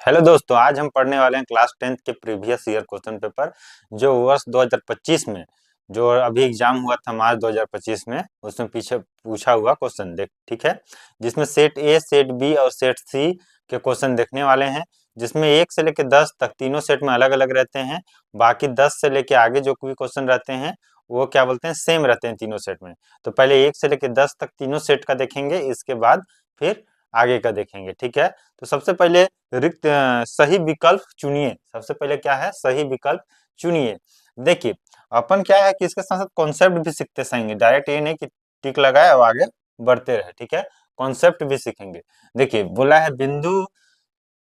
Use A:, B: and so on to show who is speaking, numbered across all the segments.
A: Hello दोस्तों, आज हम पढ़ने वाले हैं क्लास 10th के प्रीवियस ईयर क्वेश्चन पेपर जो वर्ष 2025 में जो अभी एग्जाम हुआ था मार्च 2025 में, उसमें पीछे पूछा हुआ क्वेश्चन देख। ठीक है, जिसमें सेट ए, सेट बी और सेट सी के क्वेश्चन देखने वाले हैं, जिसमें 1 से लेकर 10 तक तीनों सेट में अलग अलग रहते हैं। बाकी 10 से लेकर आगे जो भी क्वेश्चन रहते हैं वो क्या बोलते हैं, सेम रहते हैं तीनों सेट में। तो पहले 1 से लेकर 10 तक तीनों सेट का देखेंगे, इसके बाद फिर आगे का देखेंगे। ठीक है, तो सबसे पहले सही विकल्प चुनिए। सबसे पहले क्या है, सही विकल्प चुनिए। देखिए, अपन क्या है कि इसके साथ साथ कॉन्सेप्ट भी सीखते जाएंगे। डायरेक्ट ये नहीं कि टिक लगाए और आगे बढ़ते रहे। ठीक है, कॉन्सेप्ट भी सीखेंगे। देखिए, बोला है बिंदु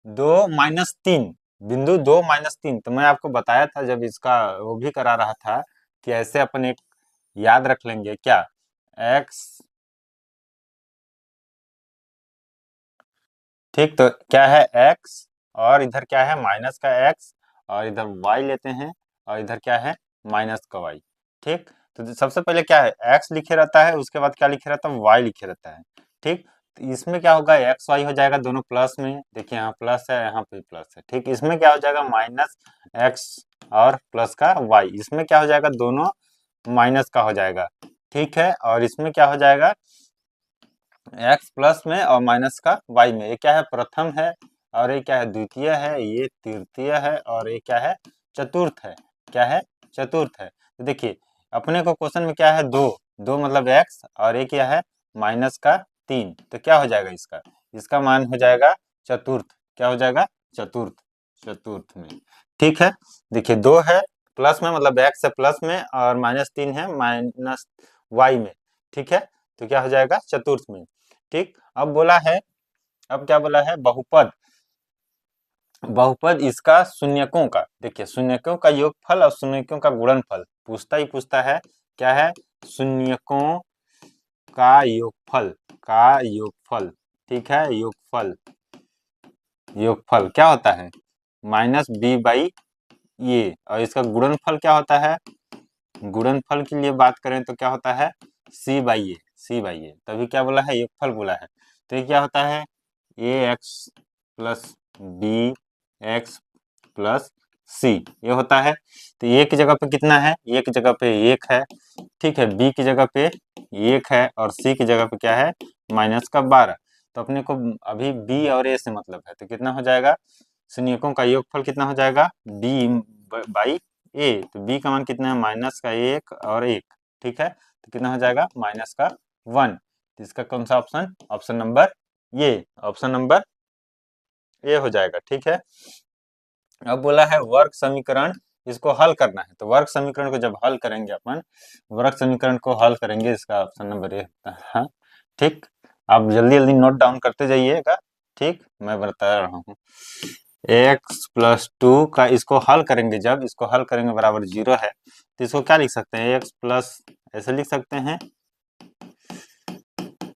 A: 2-3, बिंदु 2-3। तो मैं आपको बताया था जब इसका वो भी करा रहा था कि ऐसे अपन एक याद रख लेंगे क्या, एक्स। ठीक, तो क्या है एक्स, और इधर क्या है माइनस का एक्स, और इधर वाई लेते हैं, और इधर क्या है माइनस का वाई। ठीक, तो सबसे पहले क्या है एक्स लिखे रहता है, उसके बाद क्या लिखे रहता है, वाई लिखे रहता है। ठीक, तो इसमें क्या होगा, एक्स वाई हो जाएगा दोनों प्लस में। देखिए यहाँ प्लस है, यहाँ पे प्लस है। ठीक, इसमें क्या हो जाएगा माइनस एक्स और प्लस का वाई। इसमें क्या हो जाएगा, दोनों माइनस का हो जाएगा। ठीक है, और इसमें क्या हो जाएगा, एक्स प्लस में और माइनस का वाई में। ये क्या है, प्रथम है, और ये क्या है, द्वितीय है, ये तृतीय है, और ये क्या है, चतुर्थ है। क्या है, चतुर्थ है। तो देखिए, अपने को क्वेश्चन में क्या है, दो, दो मतलब एक्स, और ये क्या है माइनस का 3। तो क्या हो जाएगा इसका, इसका मान हो जाएगा चतुर्थ। क्या हो जाएगा, चतुर्थ, चतुर्थ में। ठीक है, देखिए दो है प्लस में, मतलब एक्स है प्लस में, और -3 है माइनस वाई में। ठीक है, तो क्या हो जाएगा, चतुर्थ में। ठीक, अब बोला है, अब क्या बोला है, बहुपद। बहुपद इसका शून्यकों का, देखिए शून्यकों का योगफल और शून्यकों का गुणनफल पूछता ही पूछता है। क्या है, शून्यकों का योगफल, का योगफल। ठीक है, योगफल, योगफल क्या होता है, -b/, ये, और इसका गुणनफल क्या होता है, गुणनफल के लिए बात करें तो क्या होता है, c/a, c/a। तभी क्या बोला है, योगफल बोला है। तो ये क्या होता है, ax plus b x plus c, ये होता है। तो ए की जगह पे कितना है, ए की जगह पे 1 है। ठीक है, बी की जगह पे 1 है, और सी की जगह पे क्या है, -12। तो अपने को अभी बी और ए से मतलब है, तो कितना हो जाएगा, शून्यकों का योगफल कितना हो जाएगा, बी बाई ए। तो बी का मान कितना है, -1 और 1। ठीक है, तो कितना हो जाएगा, -1। तो इसका कौन सा ऑप्शन, ऑप्शन नंबर ये, ऑप्शन नंबर ए हो जाएगा। ठीक है, अब बोला है वर्ग समीकरण, इसको हल करना है। तो वर्ग समीकरण को जब हल करेंगे अपन, वर्ग समीकरण को हल करेंगे, इसका ऑप्शन नंबर ए होता है। हाँ, ठीक, आप जल्दी जल्दी नोट डाउन करते जाइएगा। ठीक, मैं बता रहा हूँ, x+2 का इसको हल करेंगे, जब इसको हल करेंगे बराबर 0 है, तो इसको क्या लिख सकते हैं, x+, ऐसे लिख सकते हैं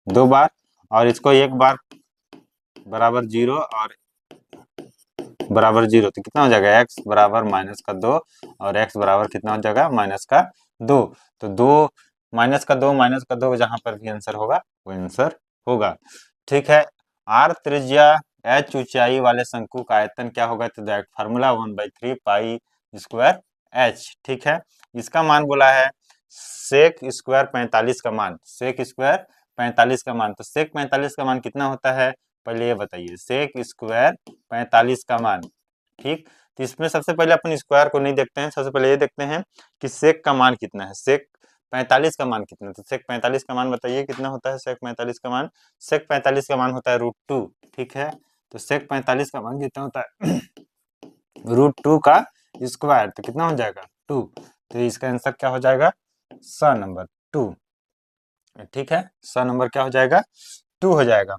A: 2 बार, और इसको 1 बार बराबर 0 और बराबर 0। तो कितना हो जाएगा, x बराबर -2, और x बराबर कितना हो जाएगा, -2। तो 2 -2 जहां पर भी आंसर होगा वो आंसर होगा। ठीक है, r त्रिज्या h ऊंचाई वाले शंकु का आयतन क्या होगा, तो that formula 1/3 pi square h। ठीक है, इसका मान बोला है सेक स्क्वायर 45 का मान, सेक स्क्वायर 45 का मान। तो सेक 45 का मान कितना होता है, पहले ये बताइए, सेक स्क्वायर 45 का मान। ठीक, तो इसमें सबसे पहले अपन स्क्वायर को नहीं देखते हैं, सबसे पहले ये देखते हैं कि सेक का मान कितना है, सेक 45 का मान कितना है। तो सेक 45 का मान बताइए कितना होता है, सेक 45 का मान, सेक 45 का मान होता है √2। ठीक है, तो सेक 45 का मान कितना होता है, √2 का स्क्वायर। तो कितना हो जाएगा, 2। तो इसका आंसर क्या हो जाएगा, स नंबर 2। ठीक है, स नंबर क्या हो जाएगा, 2 हो जाएगा।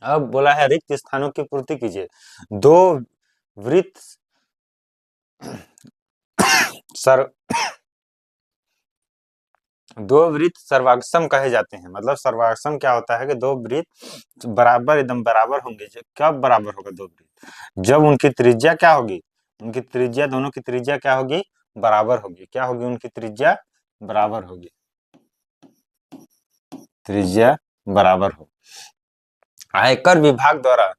A: अब बोला है रिक्त स्थानों की पूर्ति कीजिए। दो वृत्त सर दो वृत्त सर्वाक्षम कहे जाते हैं। मतलब सर्वाक्षम क्या होता है कि दो वृत्त बराबर, एकदम बराबर होंगे। कब बराबर होगा दो वृत्त, जब उनकी त्रिज्या क्या होगी, उनकी त्रिज्या, दोनों की त्रिज्या क्या होगी, बराबर होगी। क्या होगी, उनकी त्रिज्या बराबर होगी, त्रिज्या बराबर हो। आयकर विभाग द्वारा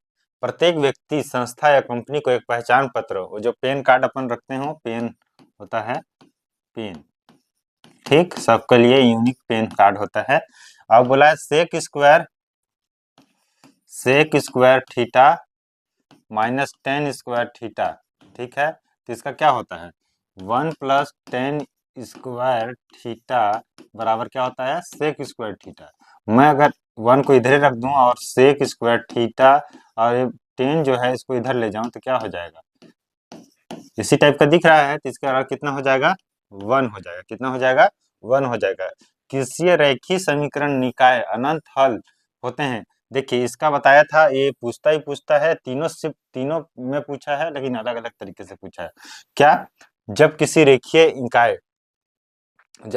A: प्रत्येक व्यक्ति, संस्था या कंपनी को एक पहचान पत्र, वो जो पेन कार्ड अपन रखते हो, पेन होता है, पेन, ठीक, सबके लिए यूनिक पेन कार्ड होता है। अब बोला है sec square theta minus ten square theta, ठीक है, तो इसका क्या होता है 1 प्लस टेन स्क्वायर थीटा बराबर क्या होता है सेक स्क्वायर थीटा। मैं अगर 1 को इधर रख दूं और सेक स्क्वायर थीटा और 10 जो है इसको इधर ले जाऊं तो क्या हो जाएगा, इसी टाइप का दिख रहा है, तो इसका अर्थ कितना हो जाएगा 1 हो जाएगा, कितना हो जाएगा 1 हो जाएगा। किसी रेखीय समीकरण निकाय अनंत हल होते हैं। देखिए इसका बताया था, ये पूछता ही पूछता है, तीनों में पूछा है लेकिन अलग अलग तरीके से पूछा है। क्या, जब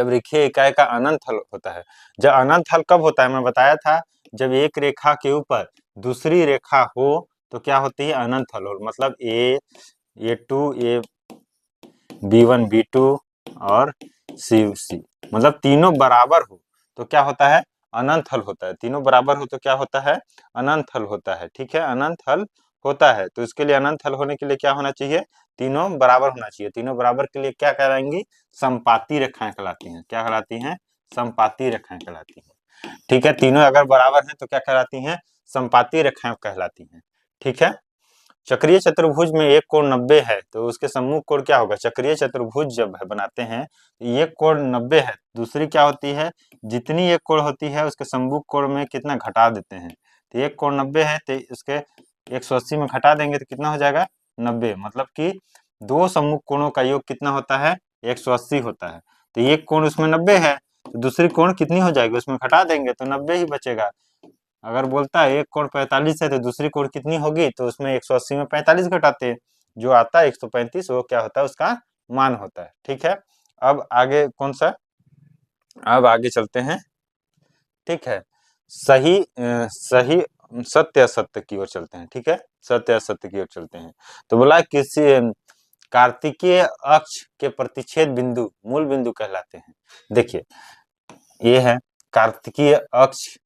A: रेखीय इकाई का अनंत हल होता है। जब अनंत हल कब होता है, मैं बताया था, जब एक रेखा के ऊपर दूसरी रेखा हो तो क्या होती है अनंत हल हो, मतलब A2 A B1 B2 और C मतलब तीनों बराबर हो तो क्या होता है अनंत हल होता है। तीनों बराबर हो तो क्या होता है अनंत हल होता है, ठीक है, अनंत हल होता है। तो इसके लिए अनंत हल होने के लिए क्या होना चाहिए, तीनों बराबर होना चाहिए। तीनों बराबर के लिए क्या कहलाएंगी, समपाती रेखाएं कहलाती हैं। क्या कहलाती हैं, समपाती रेखाएं कहलाती हैं, ठीक है। तीनों अगर बराबर हैं तो क्या कहलाती हैं, समपाती रेखाएं कहलाती हैं, ठीक है। चक्रीय चतुर्भुज में एक कोण 90 है तो उसके सम्मुख कोण क्या होगा, चक्रीय चतुर्भुज जब बनाते हैं एक कोण 90 है, दूसरी क्या होती है, जितनी एक कोण होती है उसके सम्मुख कोण में कितना घटा देते हैं। तो एक कोण 90 है तो उसके 180 में घटा देंगे तो कितना हो जाएगा 90, मतलब कि दो सम्मुख कोणों का योग कितना होता है 180 होता है। तो एक कोण उसमें 90 है तो दूसरी कोण कितनी हो जाएगी, उसमें घटा देंगे तो 90 ही बचेगा। अगर बोलता है एक कोण 45 है तो दूसरी कोण कितनी होगी, तो उसमें 180 में 45 घटाते, जो आता है 135 वो क्या होता है उसका मान होता है, ठीक है। अब आगे कौन सा, अब आगे चलते हैं, ठीक है, सही सत्य असत्य की ओर चलते हैं, ठीक है, सत्य असत्य की ओर चलते हैं। तो बोला किसी कार्तिकीय अक्ष के प्रतिच्छेद बिंदु मूल बिंदु कहलाते हैं। देखिए ये है कार्तिकीय अक्ष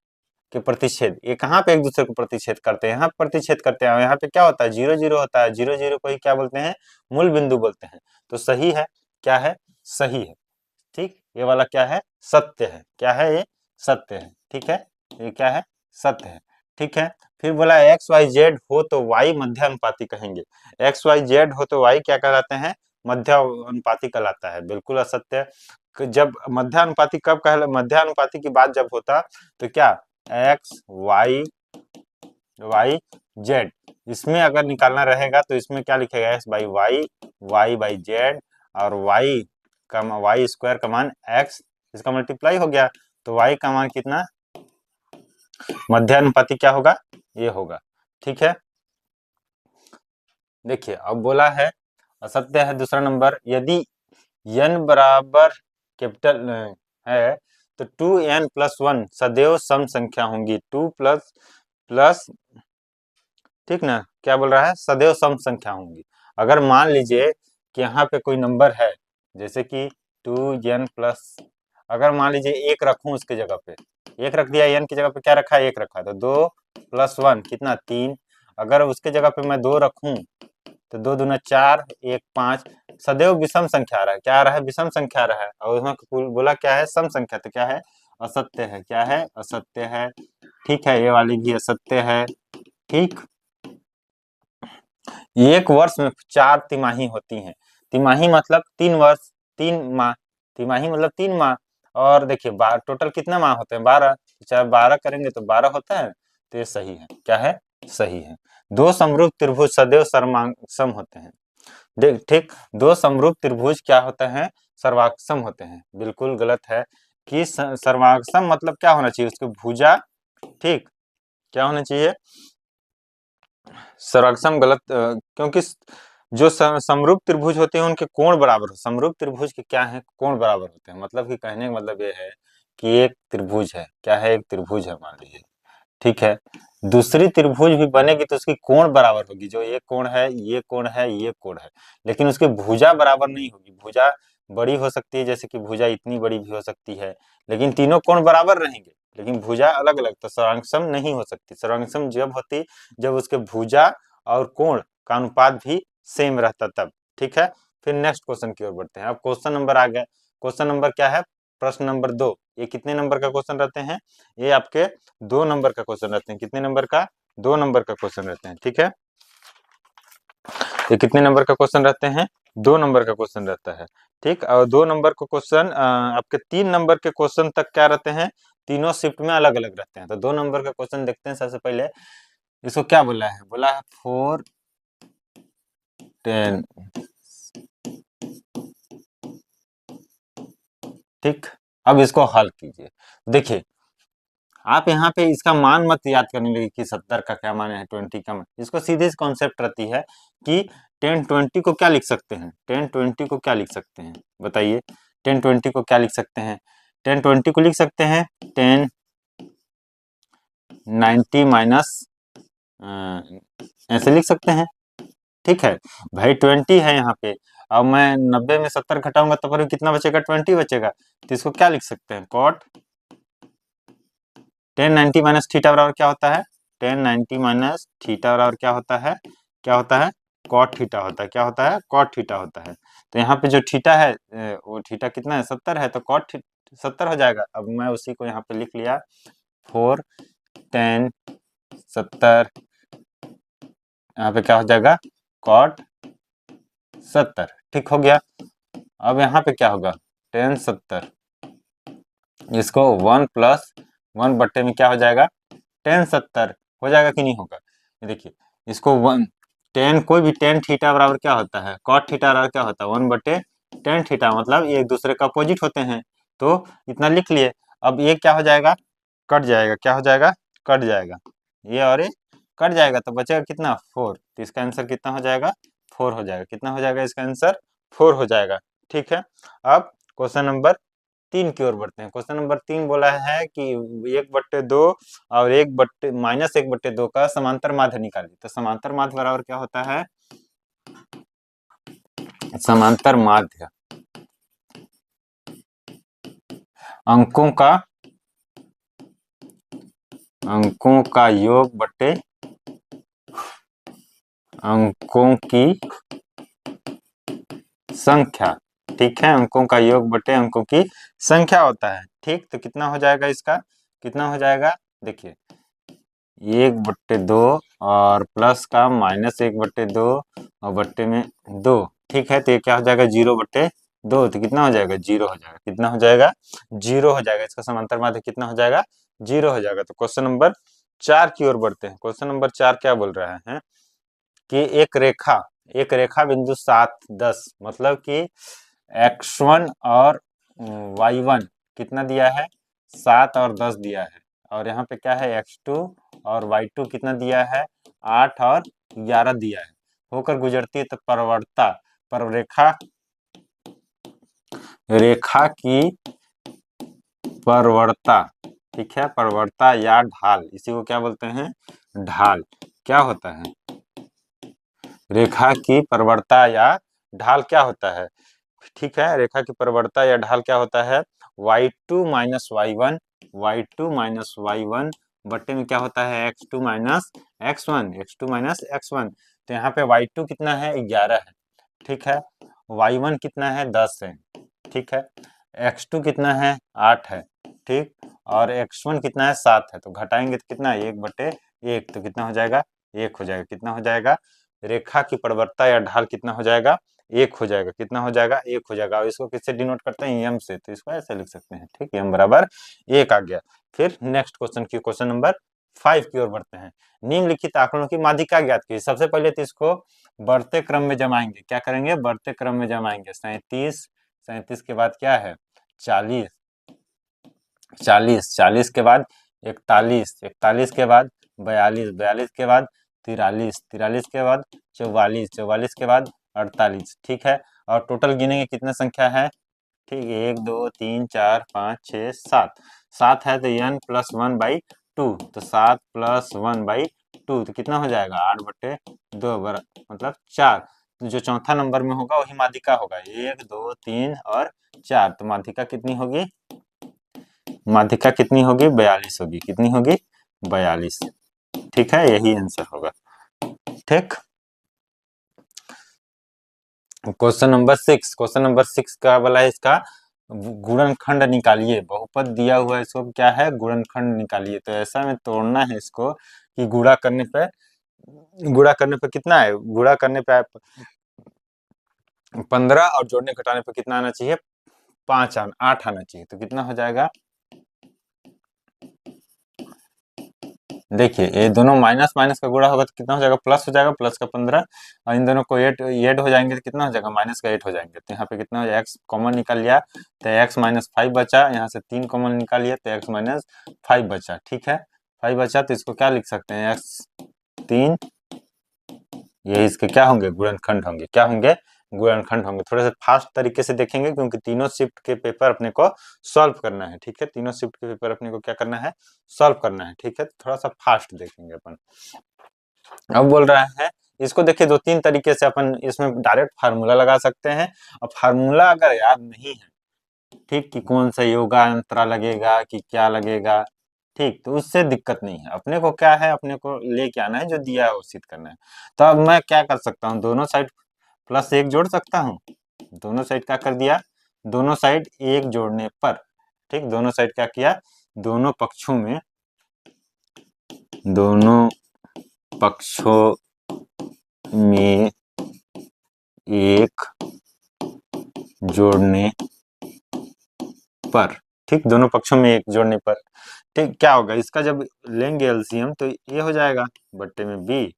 A: के प्रतिच्छेद, ये कहाँ पे एक दूसरे को प्रतिच्छेद करते हैं, यहाँ प्रतिच्छेद करते हैं। यहाँ पे क्या होता है 0 0 होता है, 0 0 को ही क्या बोलते हैं मूल बिंदु बोलते हैं। तो सही है, क्या है सही है, ठीक, ये वाला क्या है सत्य है, क्या है ये सत्य है, ठीक है, ये क्या है सत्य है, ठीक है। फिर बोला एक्स वाई जेड हो तो वाई मध्य अनुपाती कहेंगे। एक्स वाई जेड हो तो वाई क्या कहलाते हैं, मध्य अनुपाती कहलाता है, बिल्कुल असत्य। जब मध्य अनुपाती कब कहला, मध्य अनुपाती की बात जब होता तो क्या एक्स वाई वाई जेड, इसमें अगर निकालना रहेगा तो इसमें क्या लिखेगा x by y, y by z, और वाई स्क्वायर का मान एक्स, इसका मल्टीप्लाई हो गया तो वाई का मान कितना मध्यानुपाती क्या होगा ये होगा, ठीक है। देखिए अब बोला है असत्य है दूसरा नंबर, यदि n बराबर कैपिटल है तो 2n+1 सदैव सम संख्या होंगी, 2 प्लस ठीक ना, क्या बोल रहा है सदैव सम संख्या होंगी। अगर मान लीजिए कि यहाँ पे कोई नंबर है जैसे कि 2n+, अगर मान लीजिए एक रखूं उसके जगह पे, एक रख दिया n की जगह पे क्या रखा है एक रखा, तो 2+1 कितना 3, अगर उसके जगह पे मैं 2 रखूं तो 2 दूना 4 1 5, सदैव विषम संख्या आ रहा है, क्या आ रहा है विषम संख्या आ रहा है, और उसमें बोला क्या है सम संख्या, तो क्या है असत्य है, क्या है असत्य है, ठीक है, ये वाली भी असत्य है, ठीक। एक वर्ष में 4 तिमाही होती हैं, तिमाही मतलब 3 वर्ष 3 माह, तिमाही मतलब 3 माह। और देखिए टोटल कितना माह होते हैं 12, चाहे 12 करेंगे तो 12 होता है, तो ये सही है, क्या है सही है। दो समरूप त्रिभुज सदैव सर्वांगसम होते हैं, देख ठीक, दो समरूप त्रिभुज क्या होते हैं सर्वांगसम होते हैं, बिल्कुल गलत है कि सर्वांगसम मतलब क्या होना चाहिए उसकी भुजा, ठीक, क्या होना चाहिए सर्वांगसम गलत, क्योंकि जो समरूप त्रिभुज होते हैं उनके कोण बराबर हो, समरूप त्रिभुज के क्या है कोण बराबर होते हैं, मतलब कि कहने का मतलब ये है कि एक त्रिभुज है, क्या है एक त्रिभुज है मान लीजिए, ठीक है, दूसरी त्रिभुज भी बनेगी तो उसकी कोण बराबर होगी, जो ये कोण है ये कोण है ये कोण है, लेकिन उसकी भुजा बराबर नहीं होगी, भुजा बड़ी हो सकती है जैसे कि भुजा इतनी बड़ी भी हो सकती है, लेकिन तीनों कोण बराबर रहेंगे, लेकिन भुजा अलग अलग, तो सर्वांग नहीं हो सकती। सर्वांग जब होती जब उसके भुजा और कोण का अनुपात भी सेम रहता तब। ठीक है, फिर नेक्स्ट क्वेश्चन की ओर बढ़ते हैं। अब क्वेश्चन नंबर आ गया। क्वेश्चन नंबर क्या है? प्रश्न नंबर 2। ये कितने नंबर का क्वेश्चन रहते हैं? ये आपके 2 नंबर का क्वेश्चन रहते हैं। कितने नंबर का? 2 नंबर का क्वेश्चन रहते हैं। ठीक है, ये कितने नंबर का क्वेश्चन रहते हैं? 2 नंबर का क्वेश्चन रहता है। ठीक, और 2 नंबर का क्वेश्चन आपके 3 नंबर के क्वेश्चन तक क्या रहते हैं? तीनों शिफ्ट में अलग अलग रहते हैं। तो 2 नंबर का क्वेश्चन देखते हैं। सबसे पहले इसको क्या बोला है? बोला है 4 10। ठीक, अब इसको हल कीजिए। देखिए, आप यहाँ पे इसका मान मत याद करने लगे कि 70 का क्या मान है, 20 का मान। इसको सीधे कॉन्सेप्ट रहती है कि 10-20 को क्या लिख सकते हैं? 10-20 को क्या लिख सकते हैं बताइए? 10-20 को क्या लिख सकते हैं? 10-20 को लिख सकते हैं 10-90 माइनस, ऐसे लिख सकते हैं। ठीक है भाई, 20 है यहाँ पे। अब मैं 90 में 70 घटाऊंगा तो फिर कितना बचेगा? 20 बचेगा। तो इसको क्या लिख सकते हैं? कॉट 10-90 माइनस थीटा बराबर क्या होता है? 10-90 माइनस थीटा बराबर क्या होता है? क्या होता है? कॉट थीटा होता है। क्या होता है? कॉट थीटा होता है। तो यहाँ पे जो थीटा है वो थीटा कितना है? 70 है, तो कॉट 70 हो जाएगा। अब मैं उसी को यहाँ पे लिख लिया 4 10 70। यहाँ पे क्या हो जाएगा? कॉट 70। ठीक हो गया। अब यहाँ पे क्या होगा? 10-70, इसको 1 प्लस 1 बट्टे में क्या हो जाएगा? 10-70 हो जाएगा कि नहीं होगा? ये देखिए, इसको 10 कोई भी 10 थीटा बराबर क्या होता है? कॉट थीटा बराबर क्या होता है? 1/10 थीटा। मतलब ये एक दूसरे का अपोजिट होते हैं। तो इतना लिख लिए। अब ये क्या हो जाएगा? कट जाएगा। क्या हो जाएगा? कट जाएगा। ये और ये कट जाएगा, तो बचेगा कितना? 4। तो इसका आंसर कितना हो जाएगा? 4 हो जाएगा। कितना हो जाएगा इसका आंसर? 4 हो जाएगा। ठीक है, अब क्वेश्चन नंबर 3 की ओर बढ़ते हैं। क्वेश्चन नंबर 3 बोला है कि 1/2 और 1 माइनस 1/2 का समांतर माध्य निकालिए। तो समांतर माध्य बराबर क्या होता है? समांतर माध्य अंकों का योग बट्टे अंकों की संख्या। ठीक है, अंकों का योग बटे अंकों की संख्या होता है। ठीक, तो कितना हो जाएगा इसका? कितना हो जाएगा? देखिए, 1/2 और प्लस का -1/2 और बट्टे में 2। ठीक है, तो ये क्या हो जाएगा? 0/2। तो कितना हो जाएगा? 0 हो जाएगा। कितना हो जाएगा? 0 हो जाएगा। इसका समांतर माध्य कितना हो जाएगा? 0 हो जाएगा। तो क्वेश्चन नंबर 4 की ओर बढ़ते हैं। क्वेश्चन नंबर 4 क्या बोल रहा है कि एक रेखा बिंदु 7-10, मतलब कि x1 और y1 कितना दिया है? 7 और 10 दिया है। और यहाँ पे क्या है? x2 और y2 कितना दिया है? 8 और 11 दिया है। होकर गुजरती है तो परवर्ता पर रेखा की परवर्ता। ठीक है, परवर्ता या ढाल, इसी को क्या बोलते हैं? ढाल। क्या होता है? रेखा की परवर्ता या ढाल क्या होता है? ठीक है, रेखा की परवर्ता या ढाल क्या होता है? y2 माइनस y1 बट्टे में क्या होता है? x2 minus x1। तो यहाँ पे y2 कितना है? 11 है। ठीक है, y1 कितना है? 10 है। ठीक है, x2 कितना है? 8 है। ठीक, और x1 कितना है? 7 है। तो घटाएंगे तो कितना है? 1/1। तो कितना हो जाएगा? 1 हो जाएगा। कितना हो जाएगा? रेखा की परवर्ता या ढाल कितना हो जाएगा? 1 हो जाएगा। कितना हो जाएगा? 1 हो जाएगा। और इसको किससे डिनोट करते हैं? m से। तो इसको ऐसे लिख सकते हैं। ठीक, m बराबर 1 आ गया। फिर नेक्स्ट क्वेश्चन नंबर 5 की ओर बढ़ते हैं। निम्नलिखित आंकड़ों की माध्यिका ज्ञात कीजिए। सबसे पहले तो इसको बढ़ते क्रम में जमाएंगे। क्या करेंगे? बढ़ते क्रम में जमाएंगे। 37 के बाद क्या है? 40 40 के बाद 41 के बाद 42 के बाद 43 के बाद 44 के बाद 48। ठीक है, और टोटल गिनेंगे कितने संख्या है? ठीक है, 1 2 3 4 5 6 7। 7 है तो n+1/2। तो 7 + 1/2 तो कितना हो जाएगा? 8/2 मतलब 4। तो जो चौथा नंबर में होगा वही माध्यिका होगा। 1 2 3 और 4। तो माध्यिका कितनी होगी? माध्यिका कितनी होगी? 42 होगी। कितनी होगी? 42। ठीक है, यही आंसर होगा। ठीक। क्वेश्चन नंबर 6, क्वेश्चन नंबर 6 का बोला है इसका गुणनखंड निकालिए। बहुपद दिया हुआ है, इसको क्या है? गुणनखंड निकालिए। तो ऐसा में तोड़ना है इसको कि गुणा करने पे कितना है? गुणा करने पे 15 और जोड़ने घटाने पे कितना आना चाहिए? 8 आना चाहिए। तो कितना हो जाएगा? देखिए ये दोनों माइनस माइनस का गुणा होगा तो कितना हो जाएगा? प्लस हो जाएगा, प्लस का 15। और इन दोनों को एड हो जाएंगे तो कितना हो जाएगा? माइनस का 8 हो जाएंगे। तो यहाँ पे कितना हो जाएगा? एक्स कॉमन निकाल लिया तो एक्स माइनस 5 बचा। यहाँ से 3 कॉमन निकाल लिया तो एक्स माइनस 5 बचा। ठीक है, 5 बचा तो इसको क्या लिख सकते हैं? एक्स 3। ये इसके क्या होंगे? गुणनखंड होंगे। क्या होंगे? गुणनखंड होंगे। थोड़ा सा फास्ट तरीके से देखेंगे क्योंकि तीनों शिफ्ट के पेपर अपने को सॉल्व करना है। ठीक है, तीनों शिफ्ट के पेपर अपने को क्या करना है? सॉल्व करना है। ठीक है, थोड़ा सा फास्ट देखेंगे अपन। अब बोल रहा है इसको देखिए, 2-3 तरीके से अपन इसमें डायरेक्ट फार्मूला लगा सकते हैं। और फार्मूला अगर याद नहीं है, ठीक, कि कौन सा योगा अंतरा लगेगा कि क्या लगेगा, ठीक, तो उससे दिक्कत नहीं है। अपने को क्या है? अपने को लेके आना है, जो दिया है वो सिद्ध करना है। तो अब मैं क्या कर सकता हूँ? दोनों साइड +1 जोड़ सकता हूँ। दोनों साइड क्या कर दिया? दोनों साइड 1 जोड़ने पर, ठीक, दोनों साइड क्या किया? दोनों पक्षों में 1 जोड़ने पर, ठीक, दोनों पक्षों में 1 जोड़ने पर, ठीक, क्या होगा? इसका जब लेंगे एलसीएम तो ये हो जाएगा बट्टे में बी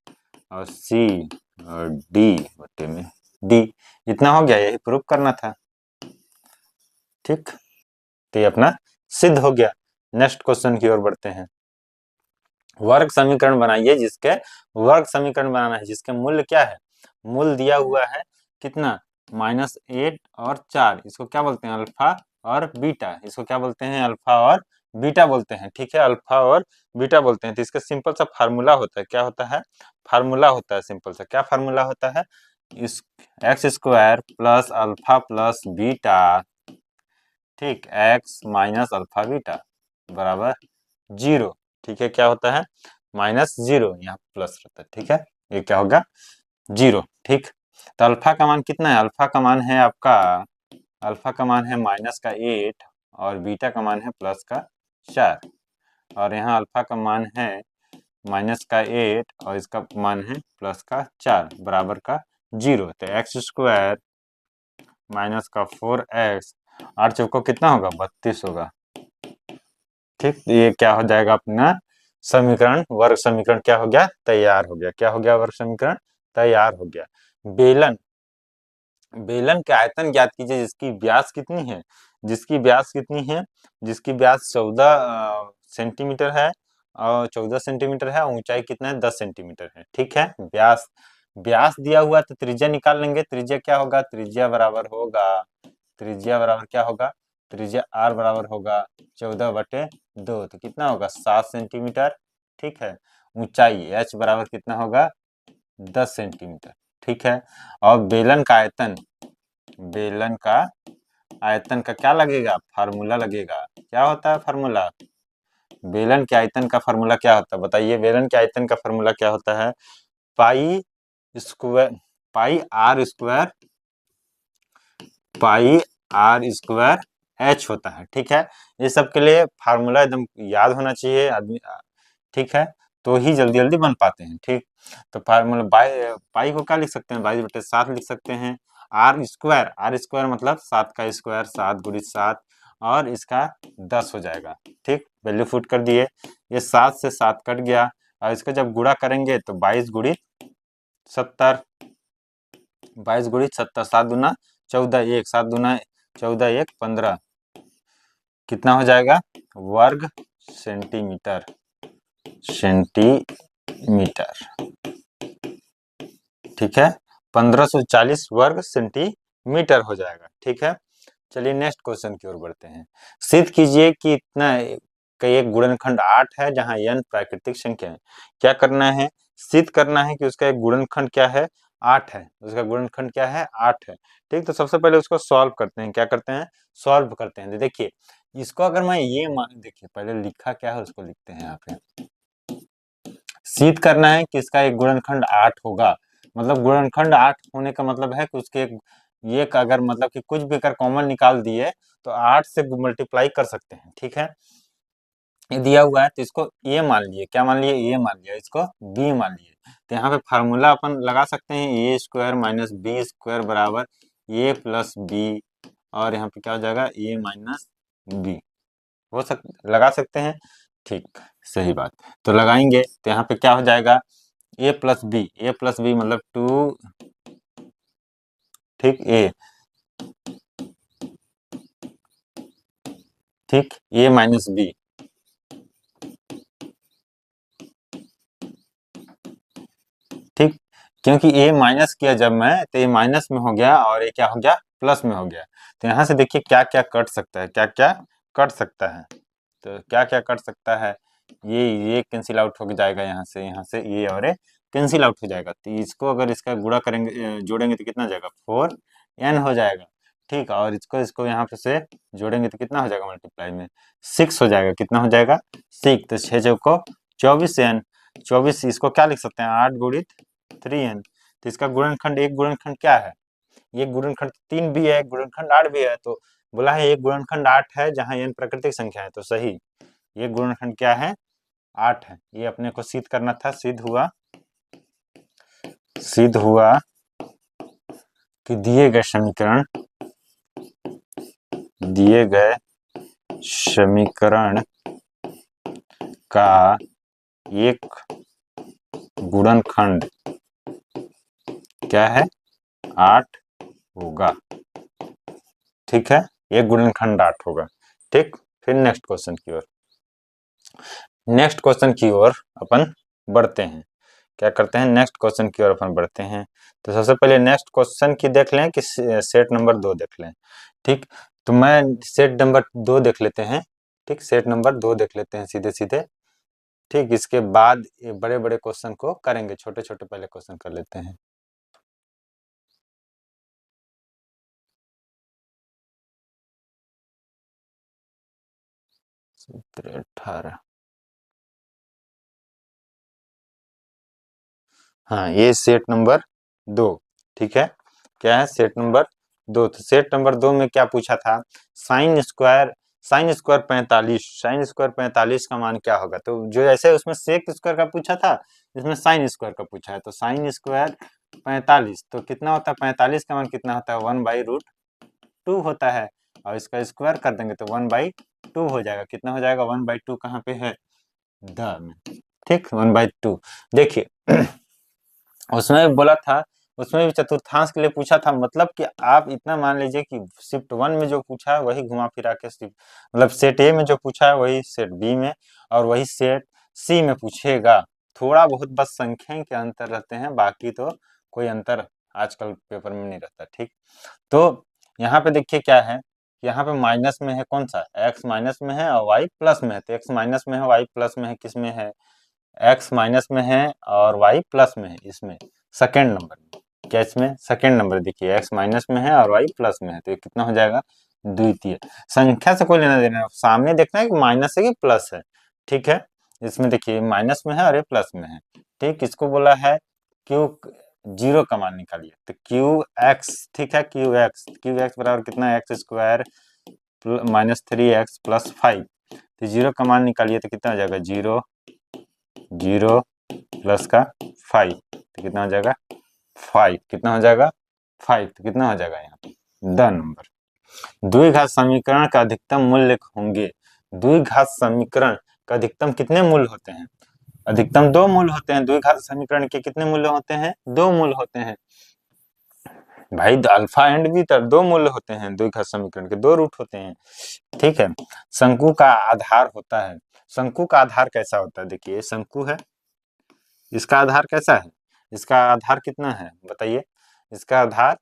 A: और सी और डी बट्टे में डी। इतना हो गया, यही प्रूफ करना था। ठीक, तो ये अपना सिद्ध हो गया। नेक्स्ट क्वेश्चन की ओर बढ़ते हैं। वर्ग समीकरण बनाइए जिसके वर्ग समीकरण बनाना है जिसके मूल्य क्या है? मूल दिया हुआ है कितना? -8 और 4। इसको क्या बोलते हैं? अल्फा और बीटा। इसको क्या बोलते हैं? अल्फा और बीटा बोलते हैं। ठीक है, अल्फा और बीटा बोलते हैं। तो इसका सिंपल सा फार्मूला होता है। क्या होता है? फार्मूला होता है सिंपल सा। क्या फार्मूला होता है? इस x² plus alpha plus beta, ठीक, x माइनस अल्फा बीटा बराबर 0। ठीक है, क्या होता है? -0, यहाँ प्लस रहता है। ठीक है, ये क्या होगा? 0। ठीक, तो अल्फा का मान कितना है? अल्फा का मान है आपका, अल्फा का मान है -8 और बीटा का मान है +4। और यहाँ अल्फा का मान है -8 और इसका मान है +4 बराबर का 0। तो x² -4x, 8 चौको कितना होगा? 32 होगा। ठीक, ये क्या हो जाएगा? अपना समीकरण, वर्ग समीकरण क्या हो गया? तैयार हो गया। क्या हो गया? वर्ग समीकरण तैयार हो गया। बेलन, बेलन का आयतन ज्ञात कीजिए जिसकी व्यास कितनी है? जिसकी व्यास कितनी है? जिसकी व्यास 14 सेंटीमीटर है और 14 सेंटीमीटर है। ऊंचाई कितना है? 10 सेंटीमीटर है। ठीक है, व्यास, व्यास दिया हुआ तो त्रिज्या निकाल लेंगे। त्रिज्या क्या होगा? त्रिज्या बराबर क्या होगा? त्रिज्या r बराबर होगा 14/2। तो कितना होगा? 7 सेंटीमीटर। ठीक है, ऊंचाई h बराबर कितना होगा? 10 सेंटीमीटर। ठीक है, और बेलन का आयतन, बेलन का आयतन का क्या लगेगा? फार्मूला लगेगा। क्या होता है फार्मूला? बेलन के आयतन का फार्मूला क्या होता है? बताइए, बेलन के आयतन का फार्मूला क्या होता है? Pi square, pi r square h होता है। ठीक है, ये सब के लिए फार्मूला एकदम याद होना चाहिए आदमी। ठीक है, तो ही जल्दी जल्दी बन पाते हैं। ठीक, तो फार्मूला पाई को क्या लिख सकते हैं? 22/7 लिख सकते हैं। आर स्क्वायर मतलब 7 का स्क्वायर, 7 × 7 और इसका 10 हो जाएगा। ठीक, वैल्यू पुट कर दिए। ये 7 से 7 कट गया और इसका जब गुणा करेंगे तो 22 × 70, 22 × 70, 7 दूना 14, 1, 7 दूना 14, 1, 15। कितना हो जाएगा? वर्ग सेंटीमीटर, सेंटीमीटर। ठीक है, 1540 वर्ग सेंटीमीटर हो जाएगा। ठीक है, चलिए नेक्स्ट क्वेश्चन की ओर बढ़ते हैं। सिद्ध कीजिए कि इतना का एक गुणनखंड 8 है जहां n प्राकृतिक संख्या है। क्या करना है? सिद्ध करना है कि उसका एक गुणनखंड क्या है? 8 है। उसका गुणनखंड क्या है? 8 है। ठीक, तो सबसे पहले उसको सॉल्व करते हैं। क्या करते हैं? सॉल्व करते हैं। देखिए, इसको अगर मैं ये मान, देखिए पहले लिखा क्या है उसको लिखते हैं यहाँ पे। सिद्ध करना है कि इसका एक गुणनखंड 8 होगा, मतलब गुणनखंड 8 होने का मतलब है कि उसके ये अगर मतलब कि कुछ भी अगर कॉमन निकाल दिए तो 8 से मल्टीप्लाई कर सकते हैं, ठीक है। ये दिया हुआ है तो इसको ए मान लिए, क्या मान लिए, ए मान लिया, इसको बी मान लिए। तो यहाँ पे फार्मूला अपन लगा सकते हैं, ए स्क्वायर माइनस बी स्क्वायर बराबर ए प्लस बी, और यहाँ पे क्या हो जाएगा, ए माइनस बी। लगा सकते हैं, ठीक, सही बात। तो लगाएंगे तो यहाँ पे क्या हो जाएगा, ए प्लस बी, ए प्लस बी मतलब 2, ठीक, ए, ठीक, ए माइनस बी, ठीक, क्योंकि ए माइनस किया जब मैं तो ये माइनस में हो गया और ये क्या हो गया, प्लस में हो गया। तो यहाँ से देखिए क्या क्या कट सकता है, क्या क्या कट सकता है, तो क्या क्या कट सकता है, ये कैंसिल आउट हो जाएगा, यहाँ से ये और ये कैंसिल आउट हो जाएगा। तो इसको अगर इसका गुणा करेंगे, जोड़ेंगे तो कितना हो जाएगा, 4n हो जाएगा, ठीक। और इसको इसको यहाँ पे से जोड़ेंगे तो कितना हो जाएगा, मल्टीप्लाई में 6 हो जाएगा, कितना हो जाएगा, 6। तो 6 चौको 24n, 24, इसको क्या लिख सकते हैं, 8 गुणित 3n। तो इसका गुणनखंड, एक गुणनखंड क्या है, ये गुणनखंड 3 भी है, गुणनखंड 8 भी है, तो बोला है एक गुणनखंड 8 है जहाँ n प्राकृतिक संख्या है, तो सही, ये गुणनखंड क्या है, 8 है। ये अपने को सिद्ध करना था, सिद्ध हुआ, सिद्ध हुआ कि दिए गए समीकरण, दिए गए समीकरण का एक गुणनखंड क्या है, 8 होगा, ठीक है, एक गुणनखंड 8 होगा, ठीक। फिर नेक्स्ट क्वेश्चन की ओर, नेक्स्ट क्वेश्चन की ओर अपन बढ़ते हैं, क्या करते हैं, नेक्स्ट क्वेश्चन की ओर अपन बढ़ते हैं। तो सबसे पहले नेक्स्ट क्वेश्चन की देख लें कि सेट नंबर 2 देख लें, ठीक। तो मैं सेट नंबर 2 देख लेते हैं, ठीक, सेट नंबर 2 देख लेते हैं सीधे सीधे, ठीक। इसके बाद ये बड़े बड़े क्वेश्चन को करेंगे, छोटे छोटे पहले क्वेश्चन कर लेते हैं। 18, हाँ ये सेट नंबर 2, ठीक है, क्या है, सेट नंबर 2। तो सेट नंबर 2 में क्या पूछा था, sine square, sine square 45, sine square 45 का मान क्या होगा। तो जो ऐसे उसमें सेक स्क्वायर का पूछा था, इसमें साइन स्क्वायर का पूछा है, तो साइन स्क्वायर 45 तो कितना होता है, 45 का मान कितना होता है, 1/√2 होता है, और इसका स्क्वायर कर देंगे तो 1/2 हो जाएगा, कितना हो जाएगा, 1/2 कहाँ पे है, द में, ठीक, 1/2। देखिए उसमें बोला था, उसमें भी चतुर्थांश के लिए पूछा था, मतलब कि आप इतना मान लीजिए कि शिफ्ट 1 में जो पूछा है वही घुमा फिरा के शिफ्ट, मतलब सेट ए में जो पूछा है वही सेट बी में, और वही सेट सी में पूछेगा। थोड़ा बहुत बस संख्या के अंतर रहते हैं, बाकी तो कोई अंतर आजकल पेपर में नहीं रहता, ठीक। तो यहाँ पे देखिए क्या है, यहाँ पे माइनस में है, कौन सा, एक्स माइनस में है और वाई प्लस में है, तो एक्स माइनस में है, वाई प्लस में है, किस में है, एक्स माइनस में है और वाई प्लस में है, इसमें सेकेंड नंबर में, क्या इसमें सेकेंड नंबर, देखिए एक्स माइनस में है और वाई प्लस में है, तो ये कितना हो जाएगा, द्वितीय। संख्या से कोई लेना देना, सामने देखना है कि माइनस है कि प्लस है, ठीक है। इसमें देखिए माइनस में है और ये प्लस में है, ठीक। इसको बोला है क्यू, जीरो का मान निकालिए, तो क्यू एक्स, ठीक है, क्यू एक्स बराबर कितना, एक्स स्क्वायर -3x+5, तो जीरो का मान निकालिए तो कितना हो जाएगा, 0 0 प्लस का 5, तो कितना हो जाएगा, 5, कितना हो जाएगा, 5, तो कितना हो जाएगा यहाँ पे, द नंबर। द्विघात समीकरण का अधिकतम मूल्य होंगे, द्विघात समीकरण का अधिकतम कितने मूल्य होते हैं, अधिकतम 2 मूल्य होते हैं, द्विघात समीकरण के कितने मूल्य होते हैं, 2 मूल्य होते हैं भाई, अल्फा एंड बीटा 2 मूल्य होते हैं, द्विघात समीकरण के 2 रूट होते हैं, ठीक है। शंकु का आधार होता है, शंकु का आधार कैसा होता है, देखिए शंकु है, इसका आधार कैसा है, इसका आधार कितना है बताइए, इसका आधार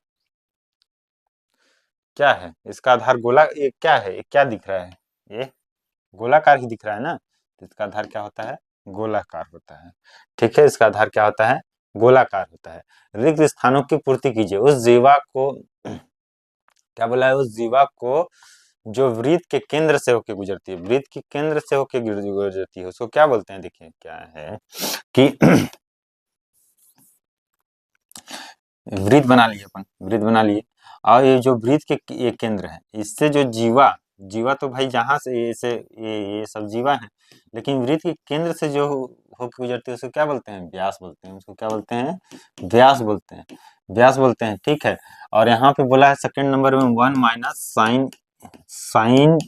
A: क्या है, इसका आधार गोला, ये क्या है, ये क्या दिख रहा है, ये गोलाकार ही दिख रहा है ना, तो इसका आधार क्या होता है, गोलाकार होता है, ठीक है। इसका आधार क्या होता है, गोलाकार होता है। रिक्त स्थानों की पूर्ति कीजिए, उस जीवा को क्या बोला है, उस जीवा को जो वृत्त के केंद्र से होके गुजरती है, वृत्त के केंद्र से होके गुजरती है, उसको क्या बोलते हैं? देखिए क्या है कि वृत्त बना लिए अपन, वृत्त बना लिए, और ये जो वृत्त के ये केंद्र है, इससे जो जीवा, जीवा तो भाई जहां से ये सब जीवा है, लेकिन वृत्त के केंद्र से जो होकर गुजरती है उसको क्या बोलते हैं? व्यास बोलते हैं। उसको क्या बोलते हैं? व्यास बोलते हैं, व्यास बोलते हैं। ठीक है, और यहाँ पे बोला है सेकंड नंबर में 1 minus sine, sine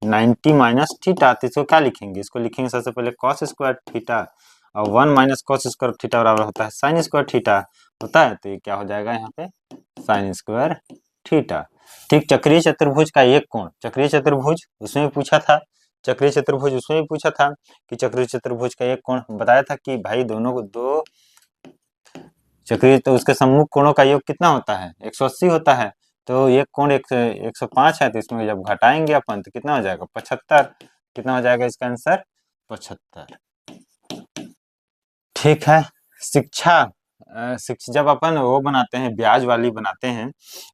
A: 90 minus theta, तो इसको क्या लिखेंगे? इसको लिखेंगे सबसे पहले कॉस स्क्वायर थीटा, और 1 माइनस कॉस स्क्वायर थीटा बराबर होता है साइन स्क्वायर थीटा होता है, तो ये क्या हो जाएगा यहाँ पे? Sine square theta. ठीक, चक्रीय चतुर्भुज का एक कोण, चक्रीय चतुर्भुज उसमें भी पूछा था, चक्रीय चतुर्भुज उसमें भी पूछा था कि चक्रीय चतुर्भुज का एक कोण, बताया था कि भाई दोनों को दो चक्रीय, तो उसके सम्मुख कोणों का योग कितना होता है? 180 होता है। तो एक कोण 105 है, तो इसमें जब घटाएंगे अपन तो कितना हो जाएगा? 75। कितना हो जाएगा इसका आंसर? 75। ठीक है, शिक्षा जब अपन वो बनाते हैं, ब्याज वाली बनाते हैं,